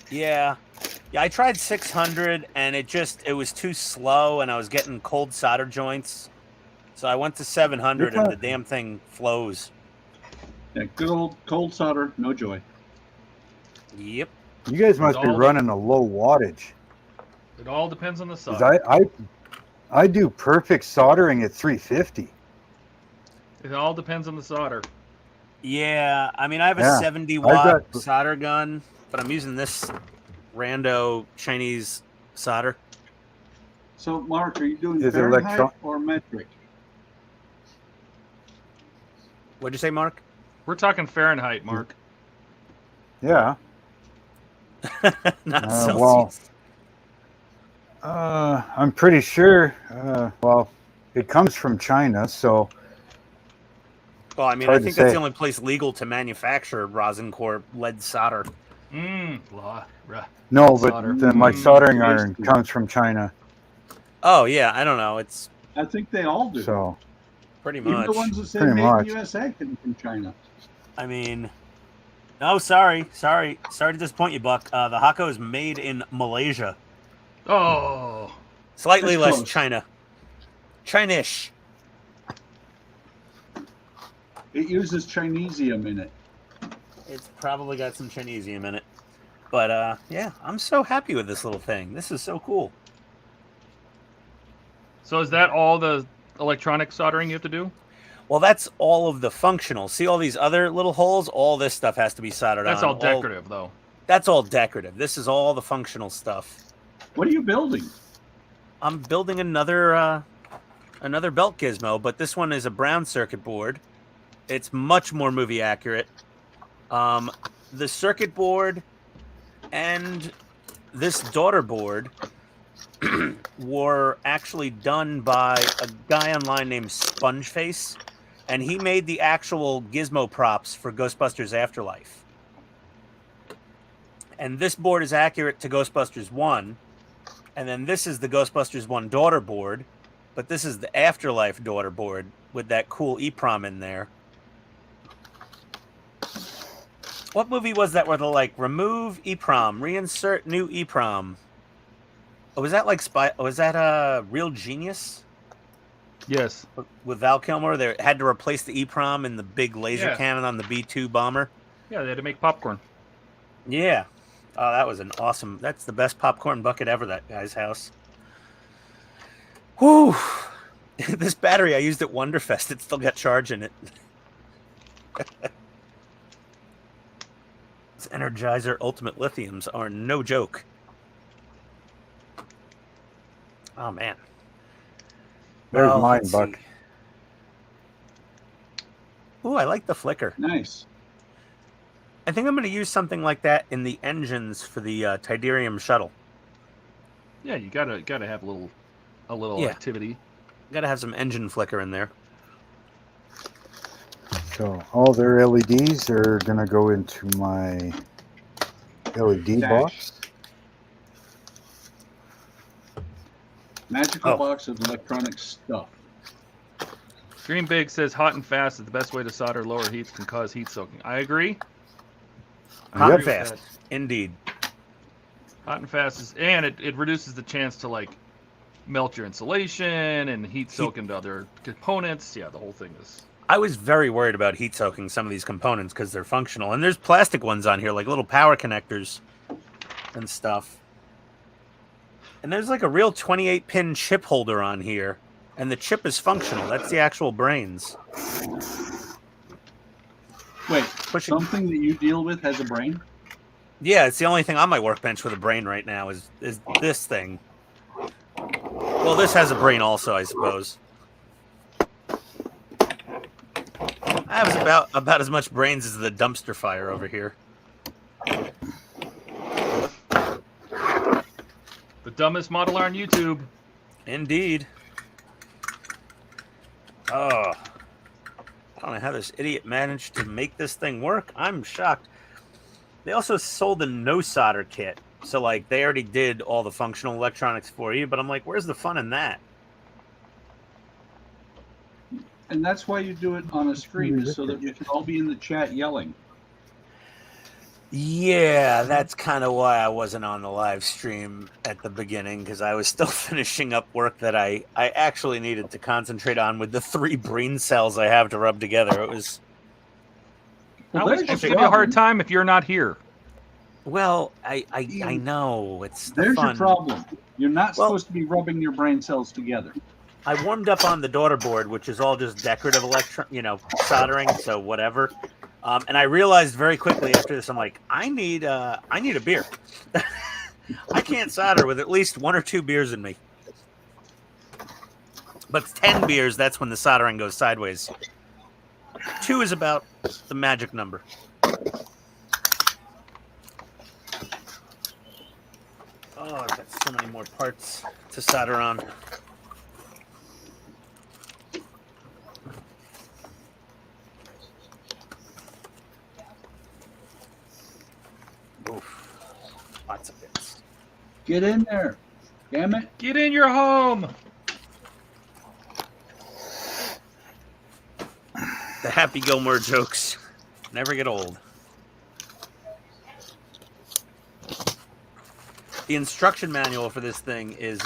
Yeah. Yeah, I tried 600 and it was too slow and I was getting cold solder joints. So I went to 700 and the damn thing flows. Yeah, good old cold solder, no joy. Yep. You guys must be all the- running a low wattage. It all depends on the 'Cause solder. I do perfect soldering at 350. It all depends on the solder. Yeah, I mean, I have a Yeah, 70 I watt got- solder gun, but I'm using this rando Chinese solder. So, Mark, are you doing Is it Fahrenheit electron- or metric? What'd you say, Mark? We're talking Fahrenheit, Mark. Yeah. Not well, Celsius. I'm pretty sure. Well, it comes from China, so Well, I mean, hard I to think that's say. the only place legal to manufacture rosin core lead solder. no. But Solder. my soldering Mm, iron tasty. comes from China, Oh, yeah, I don't know. It's I think they all do. so pretty Even much. the ones that say Pretty made much. in USA come from China. I mean, no, sorry to disappoint you, Buck. The Hako is made in Malaysia, Oh, slightly That's less close. China, Chinese. It uses Chinesium in it. It's probably got some Chinesium in it, but yeah, I'm so happy with this little thing. This is so cool. so is that all the electronic soldering you have to do? Well, that's all of the functional. See all these other little holes? All this stuff has to be soldered That's on. all decorative, though. That's all decorative. This is all the functional stuff. What are you building? I'm building another belt gizmo, but this one is a brown circuit board. It's much more movie accurate. The circuit board and this daughter board were actually done by a guy online named Spongeface, and he made the actual gizmo props for Ghostbusters Afterlife. And this board is accurate to Ghostbusters 1, and then this is the Ghostbusters 1 daughter board, but this is the Afterlife daughter board with that cool EEPROM in there. What movie was that where they're like, remove EEPROM, reinsert new EEPROM? Oh, was that like was that Real Genius Yes. with Val Kilmer? They had to replace the EEPROM in the big laser Yeah. cannon on the B-2 bomber. Yeah, they had to make popcorn. Yeah. Oh, that was an awesome. That's the best popcorn bucket ever. That guy's house. Whew. This battery I used at Wonderfest, it still got charge in it. These Energizer Ultimate Lithiums are no joke. Oh man. there's Well, mine, let's Buck. see. Ooh, I like the flicker. Nice. I think I'm going to use something like that in the engines for the Tidarium shuttle. Yeah, you gotta have a little Yeah. activity. Got to have some engine flicker in there. So all their LEDs are gonna go into my LED Dash. box. Magical Oh. box of electronic stuff. Dream Big says hot and fast is the best way to solder. Lower heats can cause heat soaking. I agree. Hot Yep. and fast. Indeed. Hot and fast is, and it reduces the chance to like melt your insulation and heat soak into other components. Yeah, the whole thing is. I was very worried about heat soaking some of these components because they're functional. And there's plastic ones on here, like little power connectors and stuff. And there's like a real 28-pin chip holder on here. And the chip is functional. That's the actual brains. Wait, Pushing. something that you deal with has a brain? Yeah, it's the only thing on my workbench with a brain right now is this thing. Well, this has a brain also, I suppose. I have about as much brains as the dumpster fire over here. The dumbest modeler on YouTube. Indeed. Oh. I don't know how this idiot managed to make this thing work. I'm shocked. They also sold a no solder kit. So, like, they already did all the functional electronics for you, but I'm like, where's the fun in that? And that's why you do it on a stream, is so that we can all be in the chat yelling. Yeah, that's kind of why I wasn't on the live stream at the beginning, because I was still finishing up work that I actually needed to concentrate on with the 3 brain cells I have to rub together. It was... Well, I was there's supposed to your give you a hard problem. time if you're not here. Well, I know. It's the There's fun. your problem. You're not Well- supposed to be rubbing your brain cells together. I warmed up on the daughter board, which is all just decorative soldering, so whatever. And I realized very quickly after this, I'm like, I need a beer. I can't solder with at least 1 or 2 beers in me. But 10 beers, that's when the soldering goes sideways. 2 is about the magic number. Oh, I've got so many more parts to solder on. Oof. Lots of bits. Get in there. Damn it. Get in your home. The Happy Gilmore jokes never get old. The instruction manual for this thing is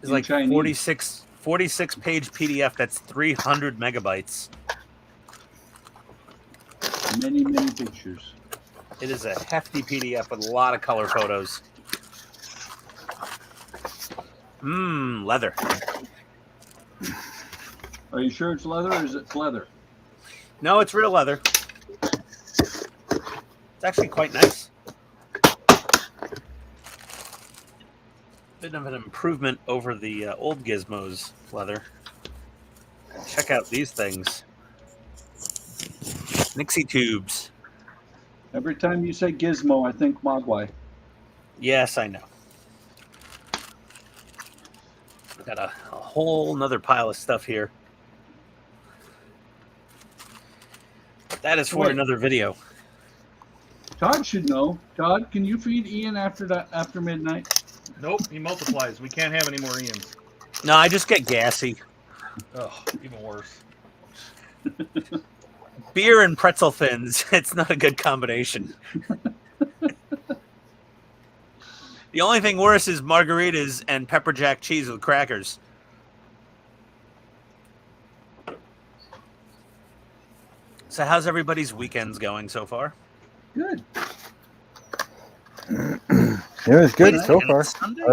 like Chinese. 46 page PDF. That's 300 megabytes. Many, many pictures. It is a hefty PDF with a lot of color photos. Leather. Are you sure it's leather or is it leather? No, it's real leather. It's actually quite nice. Bit of an improvement over the old Gizmos leather. Check out these things. Nixie tubes. Every time you say gizmo, I think Mogwai. Yes, I know. We've got a whole nother pile of stuff here. That is for Wait. another video. Todd should know. Todd, can you feed Ian after midnight? Nope, he multiplies. We can't have any more Ians. No, I just get gassy. Ugh, even worse. Beer and pretzel thins. It's not a good combination. The only thing worse is margaritas and pepper jack cheese with crackers. So how's everybody's weekends going so far? Good. It was good Wait, so and far, it's Sunday?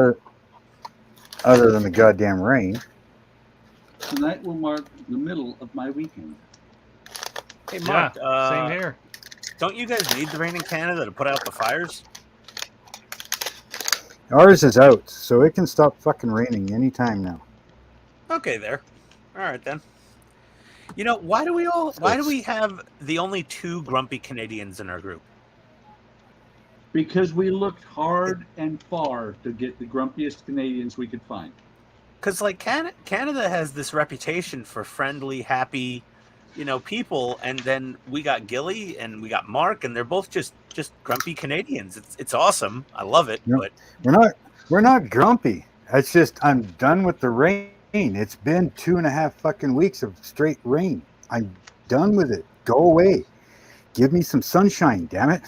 other than the goddamn rain. Tonight will mark the middle of my weekend. Hey, Mark, Yeah, same here. Don't you guys need the rain in Canada to put out the fires? Ours is out, so it can stop fucking raining anytime now. Okay, there. All right, then. You know, why do we have the only 2 grumpy Canadians in our group? Because we looked hard and far to get the grumpiest Canadians we could find. Because, like, Canada has this reputation for friendly, happy, people, and then we got Gilly and we got Mark, and they're both just grumpy Canadians. It's awesome. I love it. Yep. But We're not grumpy It's just I'm done with the rain. It's been 2.5 fucking weeks of straight rain. I'm done with it. Go away. Give me some sunshine, damn it.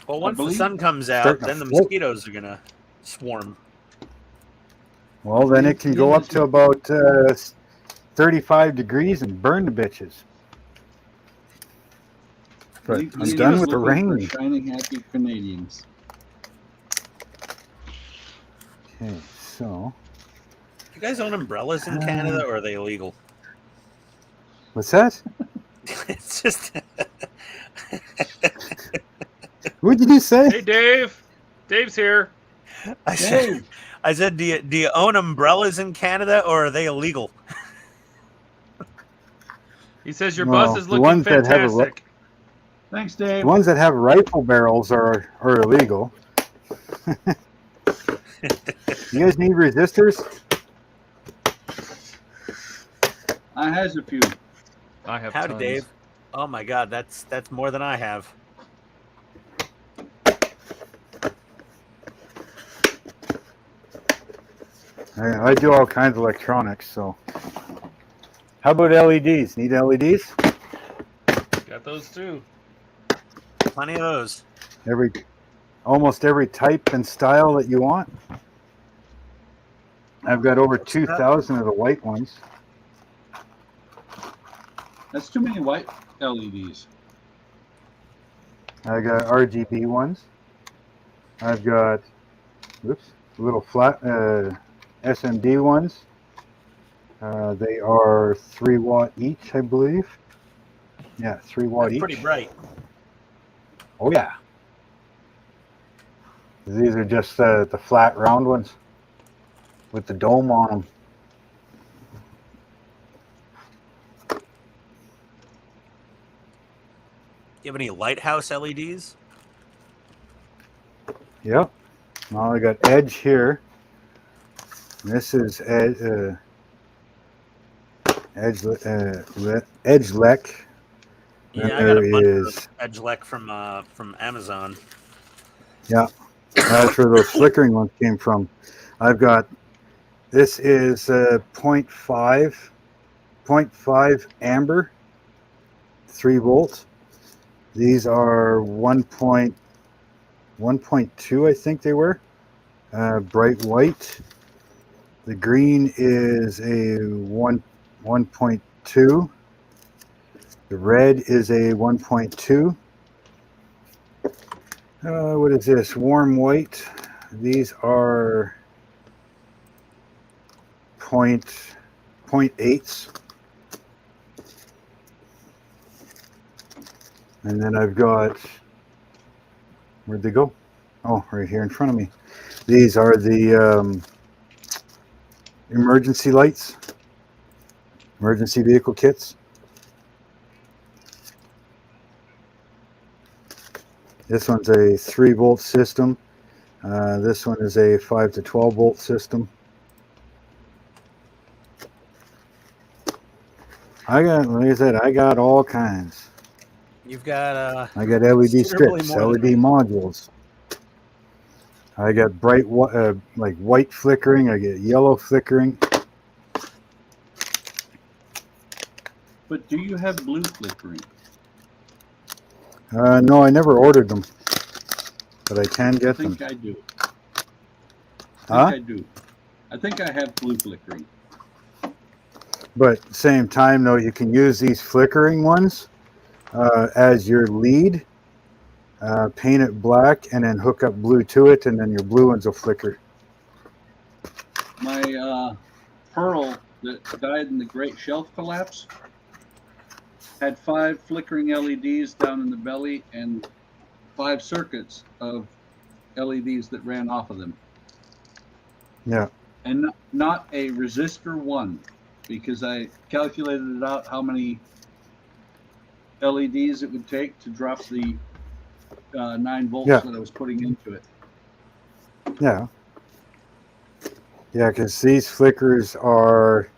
Well, once the believe- sun comes out, Starting to then the float. mosquitoes are gonna swarm. Well, then it can go up to about 35 degrees and burn the bitches. But Leave I'm me done just with the looking for rain. Shining happy Canadians. Okay, so You guys own umbrellas in Canada, or are they illegal? what's that? It's just. What did you say? Hey, Dave. Dave's here. I said, Hey, I said, do you own umbrellas in Canada, or are they illegal? He says your Well, bus is the looking ones that have a fantastic. thanks, The Dave. ones that have rifle barrels are illegal. You guys need resistors? I has a few. I have Howdy, tons. Dave. Oh my God, that's more than I have. I do all kinds of electronics, so. How about LEDs? Need LEDs? Got those too. Plenty of those. Almost every type and style that you want. I've got over 2,000 of the white ones. That's too many white LEDs. I got RGB ones. I've got, little flat SMD ones. They are 3 watt each, I believe. Yeah, 3 watt That's each. pretty bright. Oh yeah. These are just the flat round ones with the dome on them. Do you have any lighthouse LEDs? Yep. Now I got edge here. This is edge lec. Yeah, And I got a there bunch is- of Edgelec from Amazon. Yeah, that's where those flickering ones came from. I've got, this is 0.5 amber, 3 volt. These are 1.2, I think they were. Bright white. The green is a 1.2. The red is a 1.2. What is this? Warm white. These are 0.8s. And then I've got, where'd they go? Oh, right here in front of me. These are the emergency lights, emergency vehicle kits. This one's a 3 volt system. This one is a 5 to 12 volt system. Like I said, I got all kinds. You've got I got LED considerably strips, more LED than me. modules. I got bright, like white flickering. I get yellow flickering. But do you have blue flickering? No, I never ordered them, but I can I get them. think I do. Huh? I do. I think I have blue flickering. But same time, though, you can use these flickering ones as your lead. Paint it black and then hook up blue to it, and then your blue ones will flicker. My Pearl that died in the Great Shelf Collapse had 5 flickering LEDs down in the belly and 5 circuits of LEDs that ran off of them. Yeah. And not a resistor one, because I calculated it out how many LEDs it would take to drop the 9 volts Yeah. that I was putting into it. Yeah. Yeah, because these flickers are,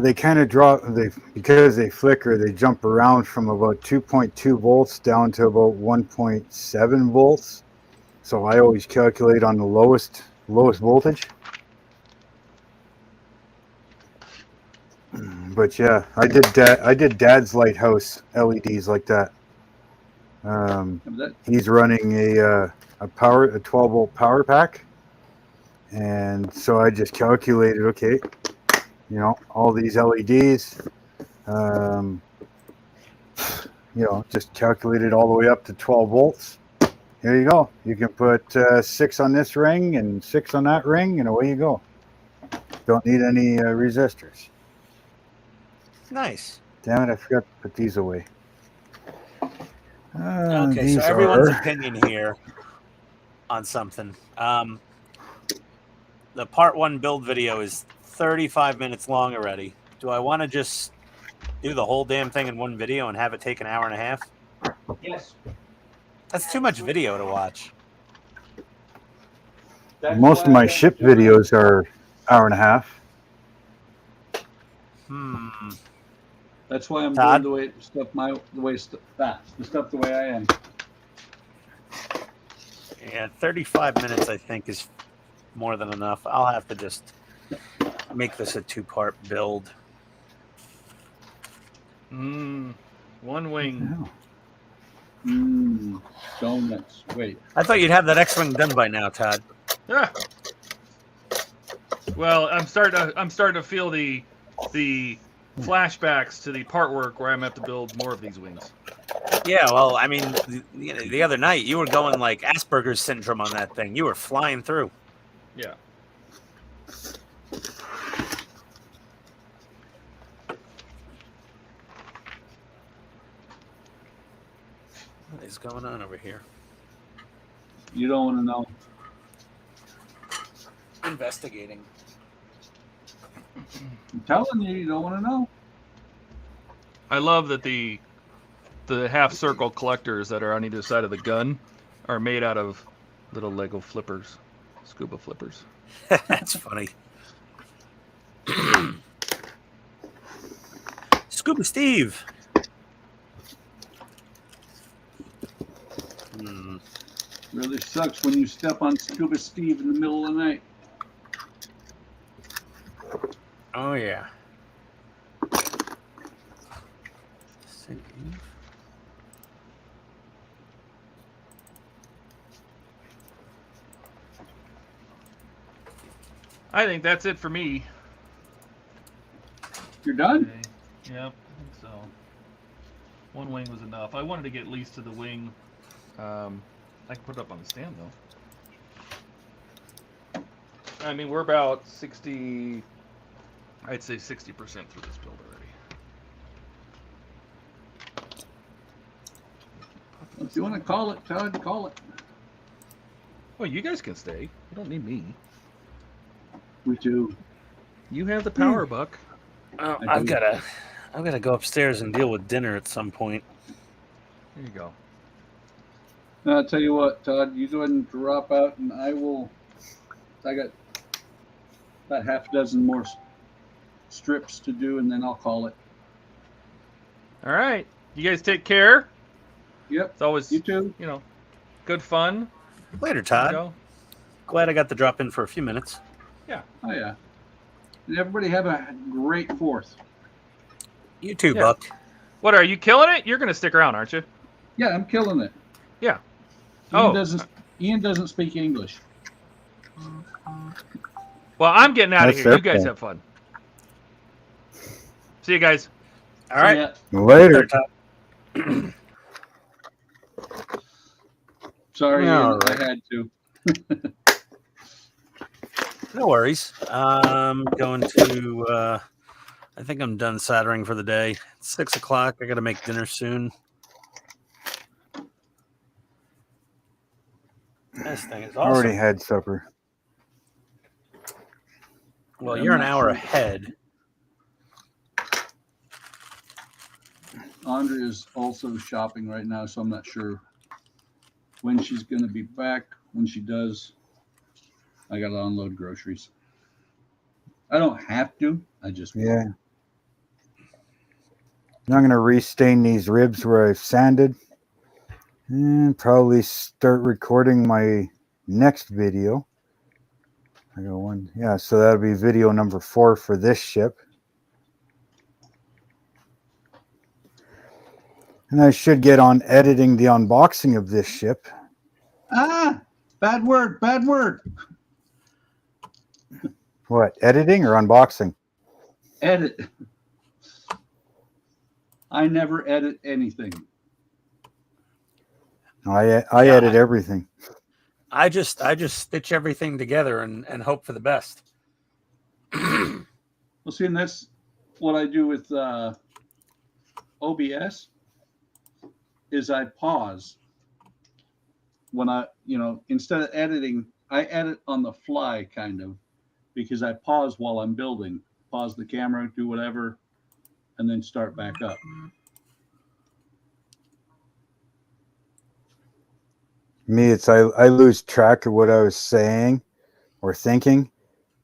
they kind of drop, because they flicker, they jump around from about 2.2 volts down to about 1.7 volts. So I always calculate on the lowest lowest voltage. But yeah, I did Dad's lighthouse LEDs like that. He's running a 12-volt power pack, and so I just calculated, okay, you know, all these LEDs, you know, just calculated all the way up to 12 volts. Here you go. You can put 6 on this ring and 6 on that ring, and away you go. Don't need any resistors. Nice. Damn it, I forgot to put these away. Okay, so everyone's opinion here on something. The part 1 build video is 35 minutes long already. Do I want to just do the whole damn thing in one video and have it take an hour and a half? Yes. That's too much video to watch. Most of my ship videos are hour and a half. That's why I'm Todd? doing the stuff the way I am. Yeah, 35 minutes I think is more than enough. I'll have to just make this a 2-part build. One wing. Donuts. Wait. I thought you'd have that X-Wing done by now, Todd. Yeah. Well, I'm starting to feel the flashbacks to the part work where I'm going to have to build more of these wings. Yeah, well, I mean, the other night you were going like Asperger's syndrome on that thing. You were flying through. Yeah. What is going on over here? You don't want to know. Investigating. I'm telling you, you don't want to know. I love that the half circle collectors that are on either side of the gun are made out of little Lego flippers, scuba flippers. That's funny. Scuba Steve. Really sucks when you step on Scuba Steve in the middle of the night. Oh yeah. I think that's it for me. You're done? Okay. Yep, I think so. One wing was enough. I wanted to get at least to the wing. I can put it up on the stand though. I mean, we're about 60. I'd say 60% through this build already. If you want to call it, Todd, call it. Well, you guys can stay. You don't need me. We do. You have the power, Buck. Oh, I've gotta go upstairs and deal with dinner at some point. Here you go. I'll tell you what, Todd, you go ahead and drop out, and I got about half a dozen more strips to do, and then I'll call it. All right. You guys take care. Yep. It's always, You too. you know, good fun. Later, Todd. Glad I got to drop in for a few minutes. Yeah. Oh, yeah. And everybody have a great 4th. You too, Yeah. Buck. What, are you killing it? You're going to stick around, aren't you? Yeah, I'm killing it. Yeah. Ian doesn't speak English. Well, I'm getting out of That's here. You their guys fault. have fun. See you guys. All right. Yeah. Later. Sorry, All Ian, right. I had to. No worries. I'm going to. I think I'm done soldering for the day. It's 6 o'clock. I got to make dinner soon. This thing is awesome. Already had supper. Well, I'm you're an not hour sure. ahead. Andrea is also shopping right now, so I'm not sure when she's going to be back. When she does, I got to unload groceries. I don't have to. I just will. Yeah. Now I'm going to restain these ribs where I've sanded. And probably start recording my next video. I got one. Yeah, so that'll be video number 4 for this ship. And I should get on editing the unboxing of this ship. Ah, bad word, bad word. What, editing or unboxing? Edit. I never edit anything. I edit everything. I just stitch everything together and hope for the best. Well, see, and that's what I do with OBS. Is I pause when instead of editing, I edit on the fly kind of, because I pause while I'm building, pause the camera, do whatever, and then start back up. Me, it's I lose track of what I was saying or thinking.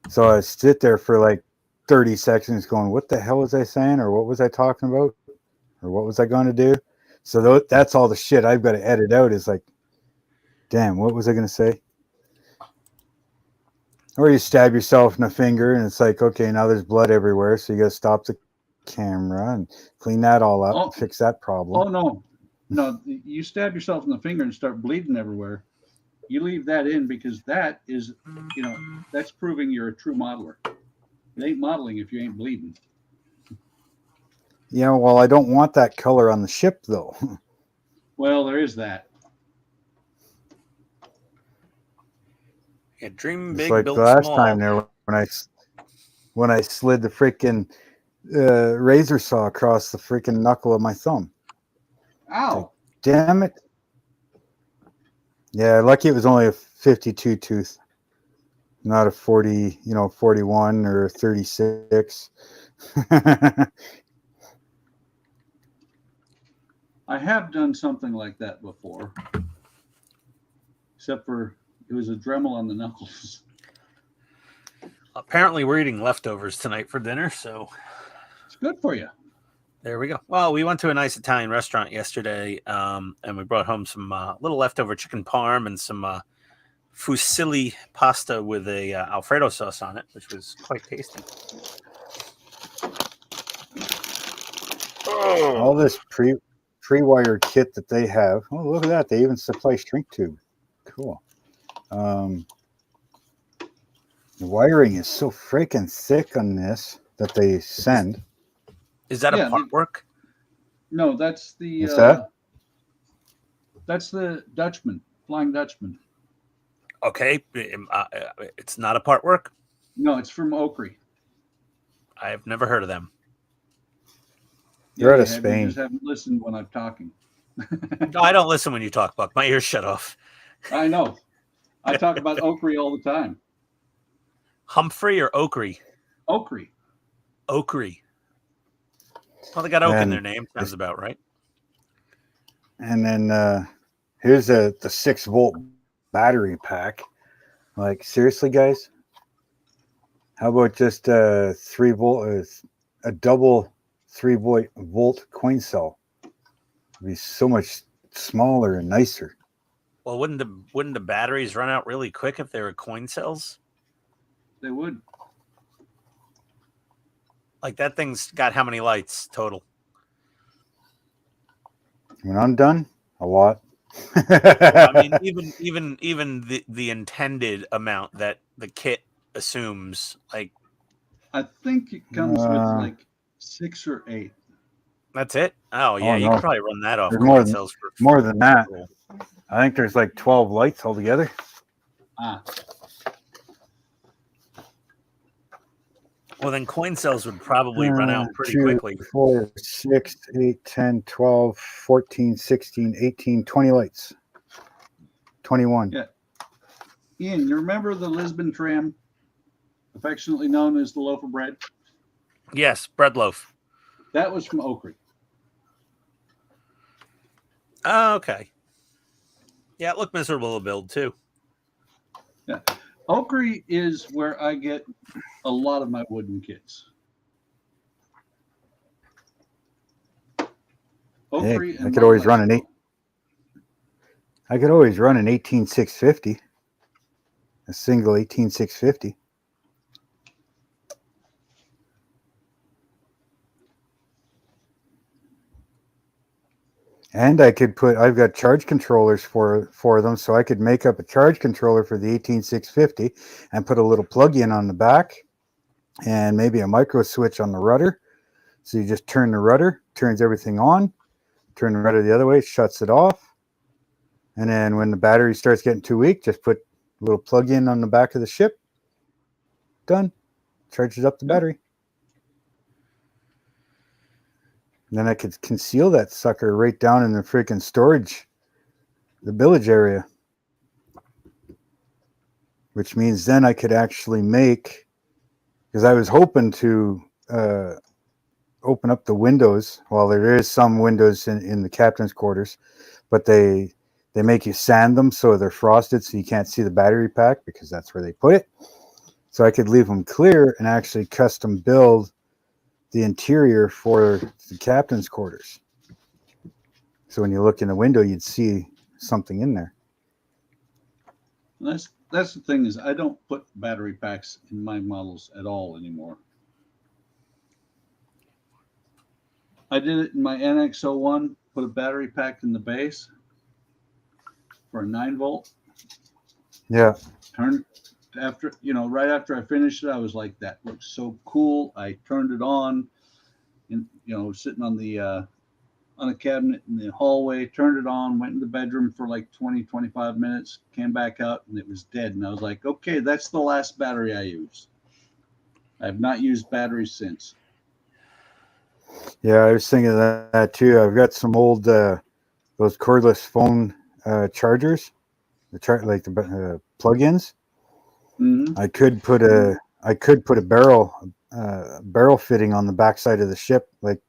So I sit there for like 30 seconds going, what the hell was I saying? Or what was I talking about? Or what was I going to do? So that's all the shit I've got to edit out is like, damn, what was I going to say? Or you stab yourself in the finger and it's like, okay, now there's blood everywhere. So you got to stop the camera and clean that all up and fix that problem. Oh, no. No, you stab yourself in the finger and start bleeding everywhere. You leave that in because that is, that's proving you're a true modeler. It ain't modeling if you ain't bleeding. Yeah, well, I don't want that color on the ship, though. Well, there is that. Yeah, dream big, it's like build the last small. time there when I slid the freaking razor saw across the freaking knuckle of my thumb. Ow! Like, damn it! Yeah, lucky it was only a 52 tooth, not a 40, 41 or 36. I have done something like that before, except for it was a Dremel on the knuckles. Apparently, we're eating leftovers tonight for dinner, so It's good for you. there we go. Well, we went to a nice Italian restaurant yesterday, and we brought home some little leftover chicken parm and some fusilli pasta with a Alfredo sauce on it, which was quite tasty. All this pre-wired kit that they have. Oh, look at that! They even supply shrink tube. Cool. The wiring is so freaking thick on this that they send. Is that a part work? No, that's the. What's that? That's the Dutchman, Flying Dutchman. Okay, it's not a part work. No, it's from Oakry. I have never heard of them. They're out of You Spain. just haven't listened when I'm talking. No, I don't listen when you talk, Buck. My ears shut off. I know. I talk about Oakry all the time. Humphrey or Oakry? Oakry. Oakry. Well, they got oak in their name. Sounds about right. And then here's the 6-volt battery pack. Like, seriously, guys? How about just a 3-volt, a double 3-volt coin cell? It'd be so much smaller and nicer. Well, wouldn't the batteries run out really quick if they were coin cells? They would. Like, that thing's got how many lights total? When I'm done, a lot. Well, I mean, even the intended amount that the kit assumes, like, I think it comes with like 6 or 8. that's it. Oh yeah, you no. can probably run that off. There's Coin cells for more than that. I think there's like 12 lights altogether. Ah. Well, then coin cells would probably run out pretty 2, quickly. 4, 6, 8, 10, 12, 14, 16, 18, 20 lights. 21. Yeah. Ian, you remember the Lisbon tram, affectionately known as the loaf of bread? Yes, bread loaf. That was from Oakry. Oh, okay. Yeah, it looked miserable to build too. Yeah. Oakry is where I get a lot of my wooden kits. Oakry. I could always run an 18650. A single 18650. And I could put, I've got charge controllers for them, so I could make up a charge controller for the 18650 and put a little plug-in on the back and maybe a micro switch on the rudder. So you just turn the rudder, turns everything on, turn the rudder the other way, shuts it off. And then when the battery starts getting too weak, just put a little plug-in on the back of the ship. Done. Charges up the battery. And then I could conceal that sucker right down in the freaking storage, the bilge area. Which means then I could actually make, because I was hoping to open up the windows. Well, there is some windows in the captain's quarters, but they make you sand them so they're frosted so you can't see the battery pack because that's where they put it. So I could leave them clear and actually custom build the interior for the captain's quarters. So when you look in the window, you'd see something in there. That's the thing, is I don't put battery packs in my models at all anymore. I did it in my NX01, put a battery pack in the base for a 9-volt. Yeah. After, right after I finished it, I was like, that looks so cool. I turned it on and, sitting on the cabinet in the hallway, turned it on, went in the bedroom for like 20-25 minutes, came back out and it was dead. And I was like, okay, that's the last battery I used. I have not used batteries since. Yeah, I was thinking of that too. I've got some old those cordless phone chargers, like the plug-ins. Mm-hmm. I could put a barrel fitting on the backside of the ship, like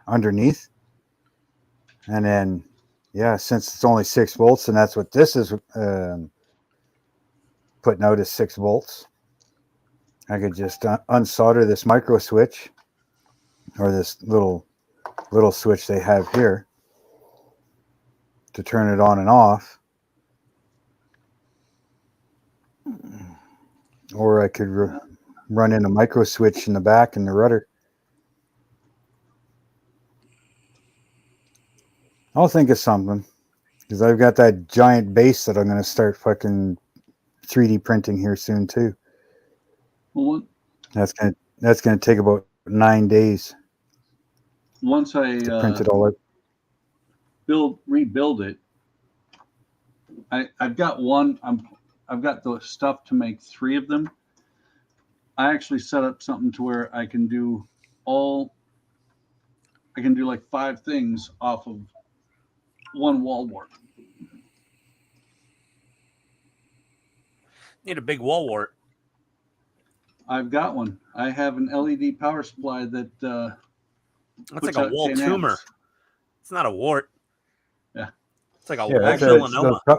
underneath, and then since it's only 6 volts, and that's what this is putting out is 6 volts. I could just unsolder this micro switch, or this little switch they have here to turn it on and off. Or I could run in a micro switch in the back in the rudder. I'll think of something, because I've got that giant base that I'm going to start fucking 3D printing here soon too. Well, that's gonna take about 9 days. Once I print it all out. rebuild it, I've got one. I've got the stuff to make 3 of them. I actually set up something to where I can do like 5 things off of one wall wart. Need a big wall wart. I've got one. I have an LED power supply that that's like a wall tumor. Amps. It's not a wart. Yeah. It's like a wall melanoma.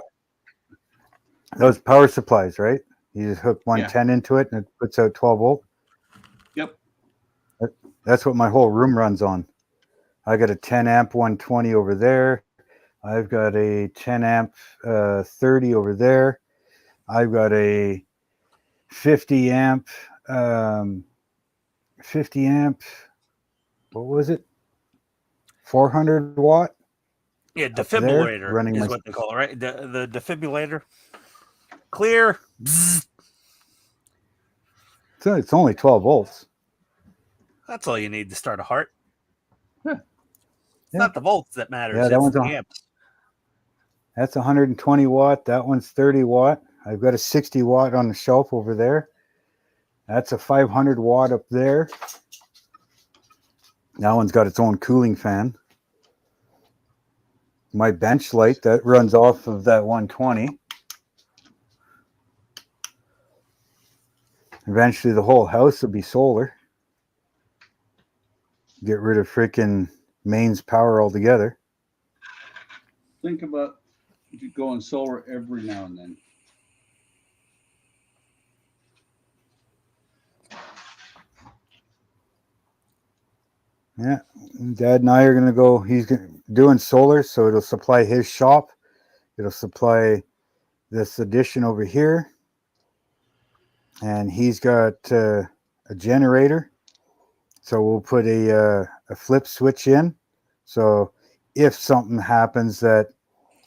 Those power supplies, right? You just hook 110 into it and it puts out 12 volt. Yep. That's what my whole room runs on. I got a 10 amp 120 over there. I've got a 10 amp 30 over there. I've got a 50 amp, what was it? 400 watt? Yeah, defibrillator is what they call it, right? The defibrillator. Clear. So it's only 12 volts. That's all you need to start a heart. Yeah. It's not the volts that matters. Yeah, it's the amps. That's 120 watt. That one's 30 watt. I've got a 60 watt on the shelf over there. That's a 500 watt up there. That one's got its own cooling fan. My bench light that runs off of that 120. Eventually the whole house will be solar. Get rid of freaking mains power altogether. Think about going solar every now and then. Yeah, Dad and I are going to go. He's doing solar, so it'll supply his shop. It'll supply this addition over here. And he's got a generator. So we'll put a flip switch in. So if something happens that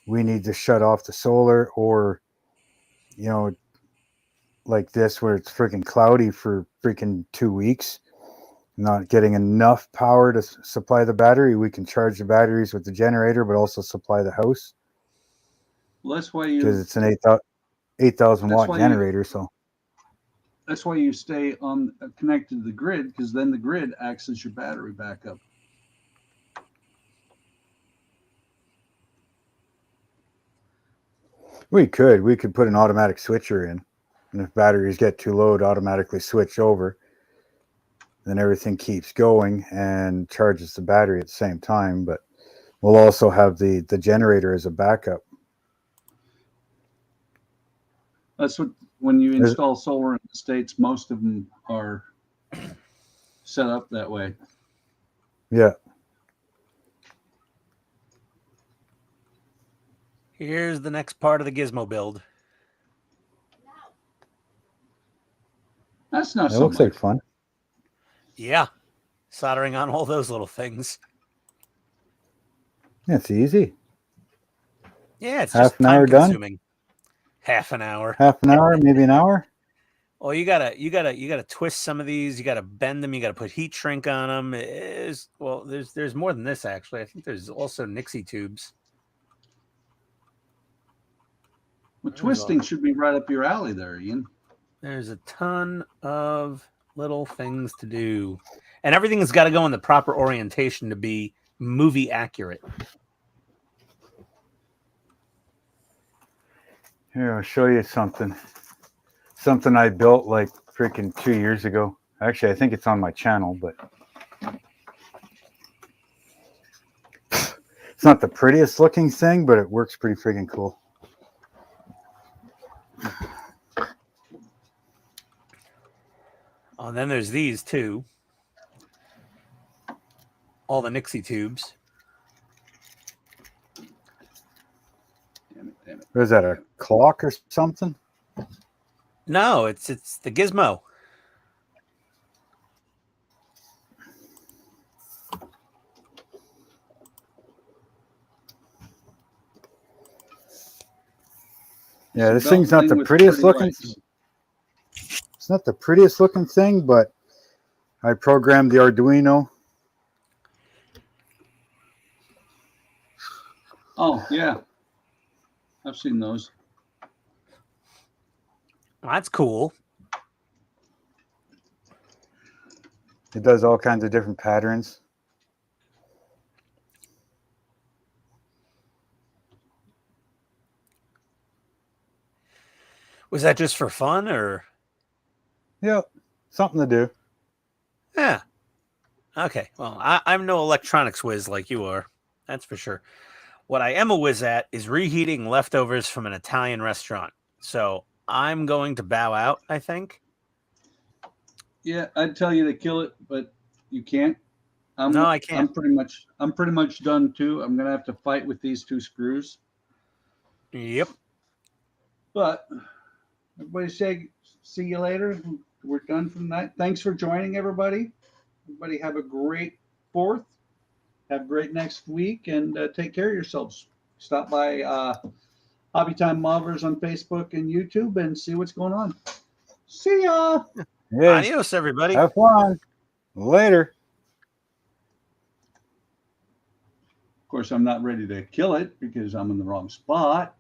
we need to shut off the solar, or, you know, like this where it's freaking cloudy for freaking 2 weeks, not getting enough power to supply the battery, we can charge the batteries with the generator, but also supply the house. Well, that's why Because you. it's an 8,000 That's watt why generator. So That's why you stay on connected to the grid, because then the grid acts as your battery backup. we could put an automatic switcher in, and if batteries get too low, it automatically switch over. Then everything keeps going and charges the battery at the same time. But we'll also have the generator as a backup. That's what, when you install solar in the States, most of them are set up that way. Yeah. Here's the next part of the gizmo build. That's not It so looks much. like fun. Yeah. Soldering on all those little things. Yeah, it's easy. Yeah, it's Half just an hour time done? consuming. Half an hour. Half an hour, maybe an hour. Well, you gotta twist some of these. You gotta bend them. You gotta put heat shrink on them. There's more than this actually. I think there's also Nixie tubes. Well, twisting should be right up your alley there, Ian. There's a ton of little things to do, and everything's got to go in the proper orientation to be movie accurate. Here, I'll show you something. Something I built like freaking 2 years ago. Actually, I think it's on my channel, but it's not the prettiest looking thing, but it works pretty freaking cool. Oh, and then there's these too. All the Nixie tubes. Damn it. What is that, a clock or something? No, it's the gizmo. Yeah, this thing's not the prettiest looking. It's not the prettiest looking thing, but I programmed the Arduino. Oh, yeah. I've seen those. That's cool. It does all kinds of different patterns. Was that just for fun or? Yeah, something to do. Yeah. Okay. Well, I'm no electronics whiz like you are. That's for sure. What I am a whiz at is reheating leftovers from an Italian restaurant. So I'm going to bow out, I think. Yeah, I'd tell you to kill it, but you can't. No, I can't. I'm pretty much done too. I'm gonna have to fight with these 2 screws. Yep. But everybody say see you later. We're done for the night. Thanks for joining, everybody. Everybody have a great 4th. Have a great next week, and take care of yourselves. Stop by Hobby Time Modelers on Facebook and YouTube and see what's going on. See ya. Hey, Adios, everybody. have fun. Later. Of course, I'm not ready to kill it because I'm in the wrong spot.